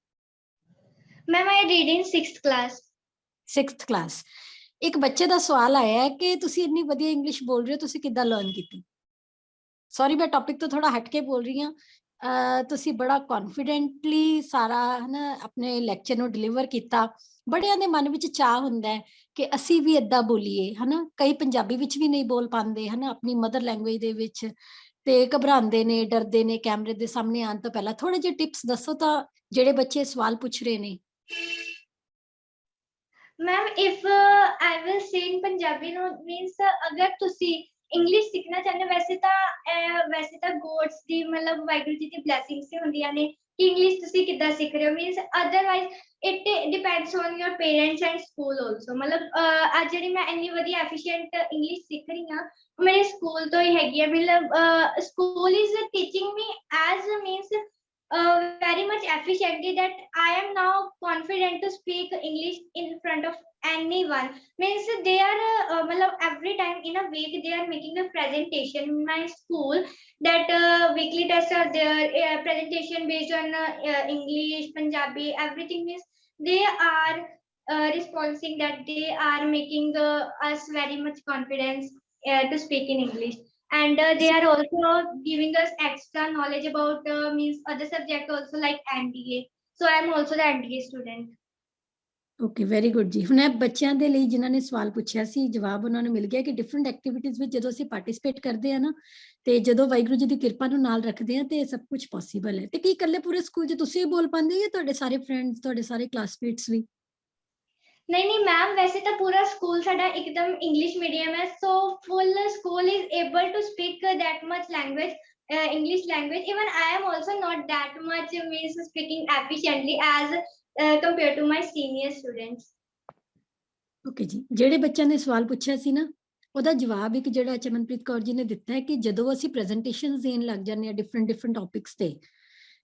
ਮੈਮ ਆਈ ਰੀਡ ਇਨ 6th ਕਲਾਸ। 6th class. ਇੱਕ ਬੱਚੇ ਦਾ ਸਵਾਲ ਆਇਆ ਹੈ ਕਿ ਤੁਸੀਂ ਇੰਨੀ ਵਧੀਆ ਇੰਗਲਿਸ਼ ਬੋਲ ਰਹੇ ਹੋ, ਤੁਸੀਂ ਕਿੱਦਾਂ ਲਰਨ ਕੀਤੀ? ਸੌਰੀ ਮੈਂ ਟੌਪਿਕ ਤੋਂ ਥੋੜਾ ਹਟ ਕੇ ਬੋਲ ਰਹੀ ਹਾਂ। ਤੁਸੀਂ ਬੜਾ ਕੌਨਫੀਡੈਂਟਲੀ ਸਾਰਾ ਹਨਾ ਆਪਣੇ ਲੈਕਚਰ ਨੂੰ ਡਿਲੀਵਰ ਕੀਤਾ। ਬੜਿਆਂ ਦੇ ਮਨ ਵਿੱਚ ਚਾਹ ਹੁੰਦਾ ਹੈ ਕਿ ਅਸੀਂ ਵੀ ਏਦਾਂ ਬੋਲੀਏ ਹਨਾ। ਕਈ ਪੰਜਾਬੀ ਵਿੱਚ ਵੀ ਨਹੀਂ ਬੋਲ ਪਾਉਂਦੇ ਹਨਾ, ਆਪਣੀ ਮਦਰ ਲੈਂਗੁਏਜ ਦੇ ਵਿੱਚ, ਤੇ ਘਬਰਾਉਂਦੇ ਨੇ, ਡਰਦੇ ਨੇ ਕੈਮਰੇ ਦੇ ਸਾਹਮਣੇ ਆਉਣ ਤੋਂ ਪਹਿਲਾਂ। ਥੋੜੇ ਜਿਹੇ ਟਿਪਸ ਦੱਸੋ ਤਾਂ ਜਿਹੜੇ ਬੱਚੇ ਸਵਾਲ ਪੁੱਛ ਰਹੇ ਨੇ। Ma'am if I will say in Punjabi ਨੂੰ ਮੀਨਸ ਅਗਰ ਤੁਸੀਂ ਇੰਗਲਿਸ਼ ਸਿੱਖਣਾ ਚਾਹੁੰਦੇ ਵੈਸੇ ਤਾਂ ਗੋਡਸ ਦੀ ਮਤਲਬ ਵਾਹਿਗੁਰੂ ਜੀ ਦੀ ਬਲੈਸਿੰਗਸ ਹੁੰਦੀਆਂ ਨੇ ਕਿ ਇੰਗਲਿਸ਼ ਤੁਸੀਂ ਕਿੱਦਾਂ ਸਿੱਖ ਰਹੇ ਹੋ। Means otherwise it depends on your parents and school also. ਮਤਲਬ ਅੱਜ ਜਿਹੜੀ ਮੈਂ ਇੰਨੀ ਵਧੀਆ ਐਫੀਸ਼ੀਐਂਟ ਇੰਗਲਿਸ਼ ਸਿੱਖ ਰਹੀ ਹਾਂ ਮੇਰੇ ਸਕੂਲ ਤੋਂ ਹੀ ਹੈਗੀ ਆ। ਮਤਲਬ school is teaching me as means very much efficiently that I am now confident to speak English in front of anyone. Means they are every time in a week they are making a presentation in my school that weekly tests are there, presentation based on English, Punjabi, everything. Means they are responding that they are making us very much confidence to speak in English. And they are also giving us extra knowledge about means other subject also like NDA. So I am also the NDA student. Okay very good ਜੀ। ਹੁਣ ਇਹ ਬੱਚਿਆਂ ਦੇ ਲਈ ਜਿਨ੍ਹਾਂ ਨੇ ਸਵਾਲ ਪੁੱਛਿਆ ਸੀ, ਜਵਾਬ ਉਹਨਾਂ ਨੂੰ ਮਿਲ ਗਿਆ ਕਿ ਡਿਫਰੈਂਟ ਐਕਟੀਵਿਟੀਜ਼ ਵਿੱਚ ਜਦੋਂ ਅਸੀਂ ਪਾਰਟਿਸਿਪੇਟ ਕਰਦੇ ਆ ਨਾ, ਤੇ ਜਦੋਂ ਵਾਹਿਗੁਰੂ ਜੀ ਦੀ ਕਿਰਪਾ ਨੂੰ ਨਾਲ ਰੱਖਦੇ ਆ ਤੇ ਸਭ ਕੁਝ ਪੋਸੀਬਲ ਹੈ। ਤੇ ਕੀ ਇਕੱਲੇ ਪੂਰੇ ਸਕੂਲ 'ਚ ਤੁਸੀਂ ਬੋਲ ਪਾਉਂਦੇ ਹੋ ਜਾਂ ਤੁਹਾਡੇ ਸਾਰੇ ਫਰੈਂਡਸ, ਤੁਹਾਡੇ ਸਾਰੇ ਕਲਾਸਮੇਟਸ ਵੀ? नहीं मैम, वैसे तो पूरा स्कूल साडा एकदम इंग्लिश मीडियम है, so full school is able to speak that much language, English language. Even I am also not that much means speaking efficiently as compared to my senior students. Okay ਜੀ। ਜਿਹੜੇ ਬੱਚਿਆਂ ਨੇ ਸਵਾਲ ਪੁੱਛਿਆ ਸੀ ਨਾ, ਉਹਦਾ ਜਵਾਬ ਇੱਕ ਜਿਹੜਾ ਚਮਨਪ੍ਰੀਤ ਕੌਰ ਜੀ ਨੇ ਦਿੱਤਾ ਹੈ ਕਿ ਜਦੋਂ ਅਸੀਂ ਪ੍ਰੈਜੈਂਟੇਸ਼ਨਸ ਦੇਣ ਲੱਗ ਜਾਂਦੇ ਹਾਂ ਡਿਫਰੈਂਟ ਟੌਪਿਕਸ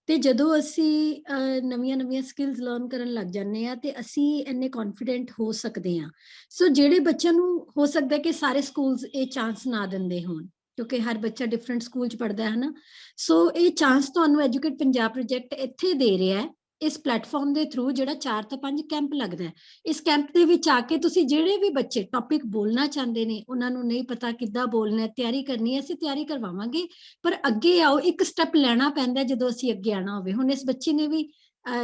ਤੇ ਜਦੋਂ ਅਸੀਂ ਨਵੀਆਂ ਸਕਿੱਲਸ ਲਰਨ ਕਰਨ ਲੱਗ ਜਾਂਦੇ ਹਾਂ ਤੇ ਅਸੀਂ ਇੰਨੇ ਕੌਨਫੀਡੈਂਟ ਹੋ ਸਕਦੇ ਹਾਂ। ਸੋ ਜਿਹੜੇ ਬੱਚਿਆਂ ਨੂੰ ਹੋ ਸਕਦਾ ਕਿ ਸਾਰੇ ਸਕੂਲਸ ਇਹ ਚਾਂਸ ਨਾ ਦਿੰਦੇ ਹੋਣ, ਕਿਉਂਕਿ ਹਰ ਬੱਚਾ ਡਿਫਰੈਂਟ ਸਕੂਲ 'ਚ ਪੜ੍ਹਦਾ ਹੈ ਨਾ, ਸੋ ਇਹ ਚਾਂਸ ਤੁਹਾਨੂੰ ਐਜੂਕੇਟ ਪੰਜਾਬ ਪ੍ਰੋਜੈਕਟ ਇੱਥੇ ਦੇ ਰਿਹਾ ਹੈ, ਇਸ ਪਲੇਟਫਾਰਮ ਦੇ ਥਰੂ ਜਿਹੜਾ 4 ਤੋਂ 5 ਕੈਂਪ ਲੱਗਦਾ ਹੈ। ਇਸ ਕੈਂਪ ਦੇ ਵਿੱਚ ਆ ਕੇ ਤੁਸੀਂ ਜਿਹੜੇ ਵੀ ਬੱਚੇ ਟੌਪਿਕ ਬੋਲਣਾ ਚਾਹੁੰਦੇ ਨੇ, ਉਹਨਾਂ ਨੂੰ ਨਹੀਂ ਪਤਾ ਕਿੱਦਾਂ ਬੋਲਣਾ, ਤਿਆਰੀ ਕਰਨੀ ਹੈ, ਅਸੀਂ ਤਿਆਰੀ ਕਰਵਾਵਾਂਗੇ, ਪਰ ਅੱਗੇ ਆਓ, ਇੱਕ ਸਟੈਪ ਲੈਣਾ ਪੈਂਦਾ ਜਦੋਂ ਅਸੀਂ ਅੱਗੇ ਆਣਾ ਹੋਵੇ। ਹੁਣ ਇਸ ਬੱਚੀ ਨੇ ਵੀ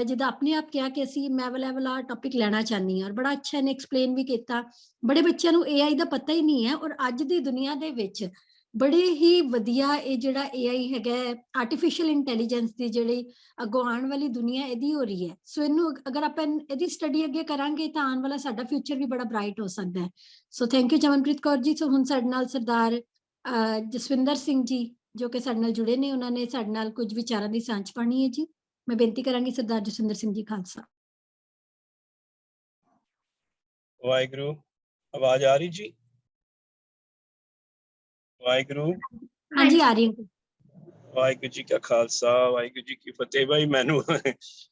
ਜਿੱਦਾਂ ਆਪਣੇ ਆਪ ਕਿਹਾ ਕਿ ਅਸੀਂ ਮੈਂ ਵਾਲਾ ਟੌਪਿਕ ਲੈਣਾ ਚਾਹੁੰਦੀ ਹਾਂ, ਔਰ ਬੜਾ ਅੱਛਾ ਇਹਨੇ ਐਕਸਪਲੇਨ ਵੀ ਕੀਤਾ। ਬੜੇ ਬੱਚਿਆਂ ਨੂੰ AI ਦਾ ਪਤਾ ਹੀ ਨਹੀਂ ਹੈ, ਔਰ ਅੱਜ ਦੀ ਦੁਨੀਆ ਦੇ ਵਿੱਚ ਬੜੇ ਹੀ ਵਧੀਆ ਇਹ ਜਿਹੜਾ AI ਹੈਗਾ, ਆਰਟੀਫਿਸ਼ੀਅਲ ਇੰਟੈਲੀਜੈਂਸ ਦੀ ਜਿਹੜੀ ਅੱਗੋਂ ਆਉਣ ਵਾਲੀ ਦੁਨੀਆ ਇਹਦੀ ਹੋ ਰਹੀ ਹੈ। ਸੋ ਇਹਨੂੰ ਅਗਰ ਆਪਾਂ ਇਹਦੀ ਸਟੱਡੀ ਅੱਗੇ ਕਰਾਂਗੇ ਤਾਂ ਆਉਣ ਵਾਲਾ ਸਾਡਾ ਫਿਊਚਰ ਵੀ ਬੜਾ ਬ੍ਰਾਈਟ ਹੋ ਸਕਦਾ ਹੈ। So thank you ਚਮਨਪ੍ਰੀਤ Kaur ji. ਸੋ ਹੁਣ ਸਾਡੇ ਨਾਲ ਸਰਦਾਰ ਜਸਵਿੰਦਰ ਸਿੰਘ ਜੀ ਜੋ ਕਿ ਸਾਡੇ ਨਾਲ ਜੁੜੇ ਨੇ, ਉਹਨਾਂ ਨੇ ਸਾਡੇ ਨਾਲ ਕੁਝ ਵਿਚਾਰਾਂ ਦੀ ਸਾਂਝ ਪਾਣੀ ਹੈ ਜੀ। ਮੈਂ ਬੇਨਤੀ ਕਰਾਂਗੀ ਸਰਦਾਰ ਜਸਵਿੰਦਰ ਸਿੰਘ ਜੀ ਖਾਲਸਾ। ਵਾਹਿਗੁਰੂ, ਆਵਾਜ਼ ਆ ਰਹੀ ਜੀ? ਵਾਹਿਗੁਰੂ। ਹਾਂਜੀ ਆ ਰਹੀ ਹੈ। ਵਾਹਿਗੁਰੂ ਜੀ ਕਾ ਖਾਲਸਾ, ਵਾਹਿਗੁਰੂ ਜੀ ਕੀ ਫਤਿਹ। ਬਾਈ ਮੈਨੂੰ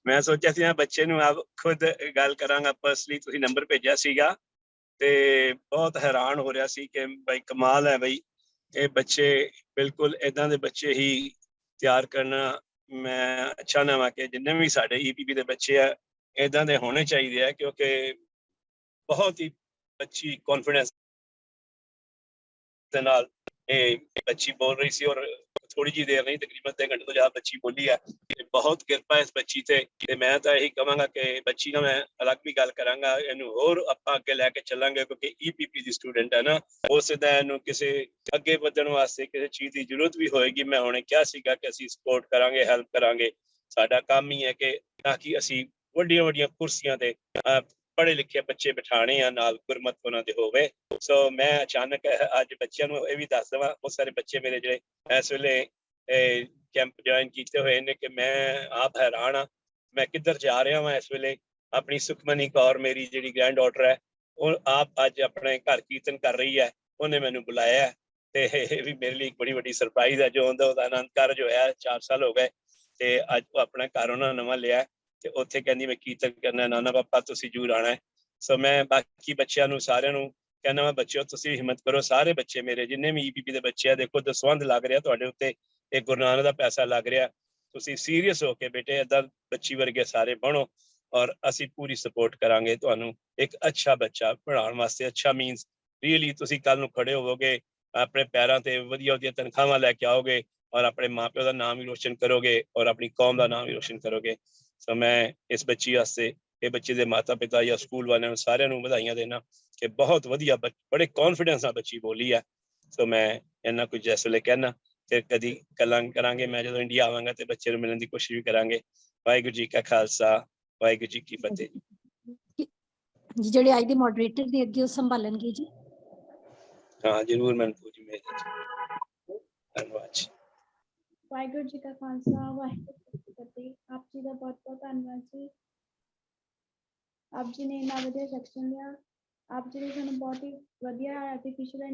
ਮੈਂ ਸੋਚਿਆ ਸੀ ਬੱਚੇ ਨੂੰ ਆਪ ਖੁਦ ਗੱਲ ਕਰਾਂਗਾ ਪਰਸਨਲੀ, ਤੁਸੀਂ ਨੰਬਰ ਭੇਜਿਆ ਸੀਗਾ ਤੇ ਬਹੁਤ ਹੈਰਾਨ ਹੋ ਰਿਹਾ ਸੀ ਕਿ ਬਾਈ ਕਮਾਲ ਹੈ ਬਈ, ਇਹ ਬੱਚੇ ਬਿਲਕੁਲ ਏਦਾਂ ਦੇ ਬੱਚੇ ਹੀ ਤਿਆਰ ਕਰਨਾ ਮੈਂ ਅੱਛਾ ਨਾ ਵਾ ਕਿ ਜਿੰਨੇ ਵੀ ਸਾਡੇ EPP ਦੇ ਬੱਚੇ ਆ ਏਦਾਂ ਦੇ ਹੋਣੇ ਚਾਹੀਦੇ ਆ, ਕਿਉਂਕਿ ਬਹੁਤ ਹੀ ਅੱਛੀ ਕੌਨਫੀਡੈਂਸ ਦੇ ਨਾਲ ਇਹ ਬੱਚੀ ਬੋਲ ਰਹੀ ਸੀ, ਔਰ ਥੋੜੀ ਜਿਹੀ ਦੇਰ ਨਹੀਂ ਤਕਰੀਬਨ 2 ਘੰਟੇ ਤੋਂ ਜ਼ਿਆਦਾ ਬੱਚੀ ਬੋਲੀ ਹੈ। ਬਹੁਤ ਕਿਰਪਾ ਇਸ ਬੱਚੀ ਤੇ ਮੈਂ ਤਾਂ ਇਹੀ ਕਹਾਂਗਾ ਕਿ ਬੱਚੀ ਨਾਲ ਮੈਂ ਅਲੱਗ ਵੀ ਗੱਲ ਕਰਾਂਗਾ, ਇਹਨੂੰ ਹੋਰ ਆਪਾਂ ਅੱਗੇ ਲੈ ਕੇ ਚੱਲਾਂਗੇ, ਕਿਉਂਕਿ EPP ਦੀ ਸਟੂਡੈਂਟ ਹੈ ਨਾ, ਉਸ ਦਾ ਇਹਨੂੰ ਕਿਸੇ ਅੱਗੇ ਵਧਣ ਵਾਸਤੇ ਕਿਸੇ ਚੀਜ਼ ਦੀ ਜ਼ਰੂਰਤ ਵੀ ਹੋਏਗੀ। ਮੈਂ ਹੁਣੇ ਕਿਹਾ ਸੀਗਾ ਕਿ ਅਸੀਂ ਸਪੋਰਟ ਕਰਾਂਗੇ, ਹੈਲਪ ਕਰਾਂਗੇ। ਸਾਡਾ ਕੰਮ ਹੀ ਹੈ ਕਿ ਤਾਂ ਕਿ ਅਸੀਂ ਵੱਡੀਆਂ ਕੁਰਸੀਆਂ ਤੇ ਪੜ੍ਹੇ ਲਿਖੇ ਬੱਚੇ ਬਿਠਾਣੇ ਆ, ਨਾਲ ਗੁਰਮਤ ਉਹਨਾਂ ਦੇ ਹੋਵੇ। ਸੋ ਮੈਂ ਅਚਾਨਕ ਅੱਜ ਬੱਚਿਆਂ ਨੂੰ ਇਹ ਵੀ ਦੱਸ ਦੇਵਾਂ, ਬਹੁਤ ਸਾਰੇ ਬੱਚੇ ਮੇਰੇ ਜਿਹੜੇ ਇਸ ਵੇਲੇ ਕੈਂਪ ਜੁਆਇਨ ਕੀਤੇ ਹੋਏ ਨੇ, ਕਿ ਮੈਂ ਆਪ ਹੈਰਾਨ ਹਾਂ ਮੈਂ ਕਿੱਧਰ ਜਾ ਰਿਹਾ ਵਾਂ ਇਸ ਵੇਲੇ। ਆਪਣੀ ਸੁਖਮਨੀ ਕੌਰ ਮੇਰੀ ਜਿਹੜੀ ਗ੍ਰੈਂਡ ਡਾਟਰ ਹੈ, ਉਹ ਆਪ ਅੱਜ ਆਪਣੇ ਘਰ ਕੀਰਤਨ ਕਰ ਰਹੀ ਹੈ, ਉਹਨੇ ਮੈਨੂੰ ਬੁਲਾਇਆ ਤੇ ਇਹ ਵੀ ਮੇਰੇ ਲਈ ਇੱਕ ਬੜੀ ਵੱਡੀ ਸਰਪ੍ਰਾਈਜ਼ ਹੈ। ਜੋ ਉਹਦਾ ਆਨੰਦ ਕਾਰਜ ਹੋਇਆ 4 ਸਾਲ ਹੋ ਗਏ ਤੇ ਅੱਜ ਉਹ ਆਪਣਾ ਘਰ ਉਹਨਾਂ ਨਵਾਂ ਲਿਆ ਤੇ ਉੱਥੇ ਕਹਿੰਦੀ ਮੈਂ ਕੀਰਤਨ ਕਰਨਾ, ਨਾਨਾ ਪਾਪਾ ਤੁਸੀਂ ਜ਼ਰੂਰ ਆਉਣਾ ਹੈ। ਸੋ ਮੈਂ ਬਾਕੀ ਬੱਚਿਆਂ ਨੂੰ ਸਾਰਿਆਂ ਨੂੰ ਕਹਿੰਦਾ ਵਾ, ਬੱਚਿਓ ਤੁਸੀਂ ਹਿੰਮਤ ਕਰੋ, ਸਾਰੇ ਬੱਚੇ ਮੇਰੇ ਜਿੰਨੇ ਵੀ EPP ਦੇ ਬੱਚੇ ਆ, ਦੇਖੋ ਦਸਵੰਧ ਲੱਗ ਰਿਹਾ ਤੁਹਾਡੇ ਉੱਤੇ, ਇਹ ਗੁਰੂ ਨਾਨਕ ਦਾ ਪੈਸਾ ਲੱਗ ਰਿਹਾ, ਤੁਸੀਂ ਸੀਰੀਅਸ ਹੋ ਕੇ ਬੇਟੇ ਏਦਾਂ ਬੱਚੀ ਵਰਗੇ ਸਾਰੇ ਬਣੋ, ਔਰ ਅਸੀਂ ਪੂਰੀ ਸਪੋਰਟ ਕਰਾਂਗੇ ਤੁਹਾਨੂੰ ਇੱਕ ਅੱਛਾ ਬੱਚਾ ਪੜ੍ਹਾਉਣ ਵਾਸਤੇ। ਅੱਛਾ ਮੀਨਸ ਰੀਅਲੀ ਤੁਸੀਂ ਕੱਲ ਨੂੰ ਖੜੇ ਹੋਵੋਗੇ, ਆਪਣੇ ਪੈਰਾਂ ਤੇ ਵਧੀਆ ਤਨਖਾਹਾਂ ਲੈ ਕੇ ਆਓਗੇ, ਔਰ ਆਪਣੇ ਮਾਂ ਪਿਓ ਦਾ ਨਾਮ ਵੀ ਰੋਸ਼ਨ ਕਰੋਗੇ, ਔਰ ਆਪਣੀ ਕੌਮ ਦਾ ਨਾਮ ਵੀ ਰੋਸ਼ਨ ਕਰੋਗੇ। ਸੋ ਮੈਂ ਇਸ ਬੱਚੀ ਵਾਸਤੇ, ਇਹ ਬੱਚੇ ਦੇ ਮਾਤਾ ਪਿਤਾ ਜਾਂ ਸਕੂਲ ਵਾਲਿਆਂ ਨੂੰ ਸਾਰਿਆਂ ਨੂੰ ਵਧਾਈਆਂ ਦੇਣਾ ਕਿ ਬਹੁਤ ਵਧੀਆ ਬੜੇ ਕੌਨਫੀਡੈਂਸ ਨਾਲ ਬੱਚੀ ਬੋਲੀ ਹੈ। ਸੋ ਮੈਂ ਇੰਨਾ ਕੁਝ ਇਸ ਵੇਲੇ ਕਹਿਣਾ, ਫਿਰ ਕਦੀ ਗੱਲਾਂ ਕਰਾਂਗੇ। ਮੈਂ ਜਦੋਂ ਇੰਡੀਆ ਆਵਾਂਗਾ ਤੇ ਬੱਚੇ ਨੂੰ ਮਿਲਣ ਦੀ ਕੋਸ਼ਿਸ਼ ਵੀ ਕਰਾਂਗੇ। ਵਾਹਿਗੁਰੂ ਜੀ ਕਾ ਖਾਲਸਾ, ਵਾਹਿਗੁਰੂ ਜੀ ਕੀ ਫਤਿਹ। ਜੀ ਜਿਹੜੇ ਅੱਜ ਦੇ ਮੋਡਰੇਟਰ ਦੇ ਅੱਗੇ ਉਹ ਸੰਭਾਲਣਗੇ ਜੀ। ਹਾਂ ਜ਼ਰੂਰ ਮਨਪੂਰ ਜੀ, ਮੇਰੇ ਧੰਨਵਾਦ ਜੀ। ਵਾਹਿਗੁਰੂ ਜੀ ਕਾ ਖਾਲਸਾ, ਵਾਹਿਗੁਰੂ ਜੀ ਕੀ ਫਤਿਹ। ਆਪ ਜੀ ਦਾ ਬਹੁਤ ਧੰਨਵਾਦ ਜੀ। ਆਪ ਜੀ ਨੇ ਇੰਨਾ ਵਧੀਆ ਸੈਕਸ਼ਨ ਲਿਆ, ਆਪ ਜੀ ਨੇ ਸਾਨੂੰ ਬਹੁਤ ਹੀ ਵਧੀਆ ਆਰਟੀਫਿਸ਼ੀਅਲ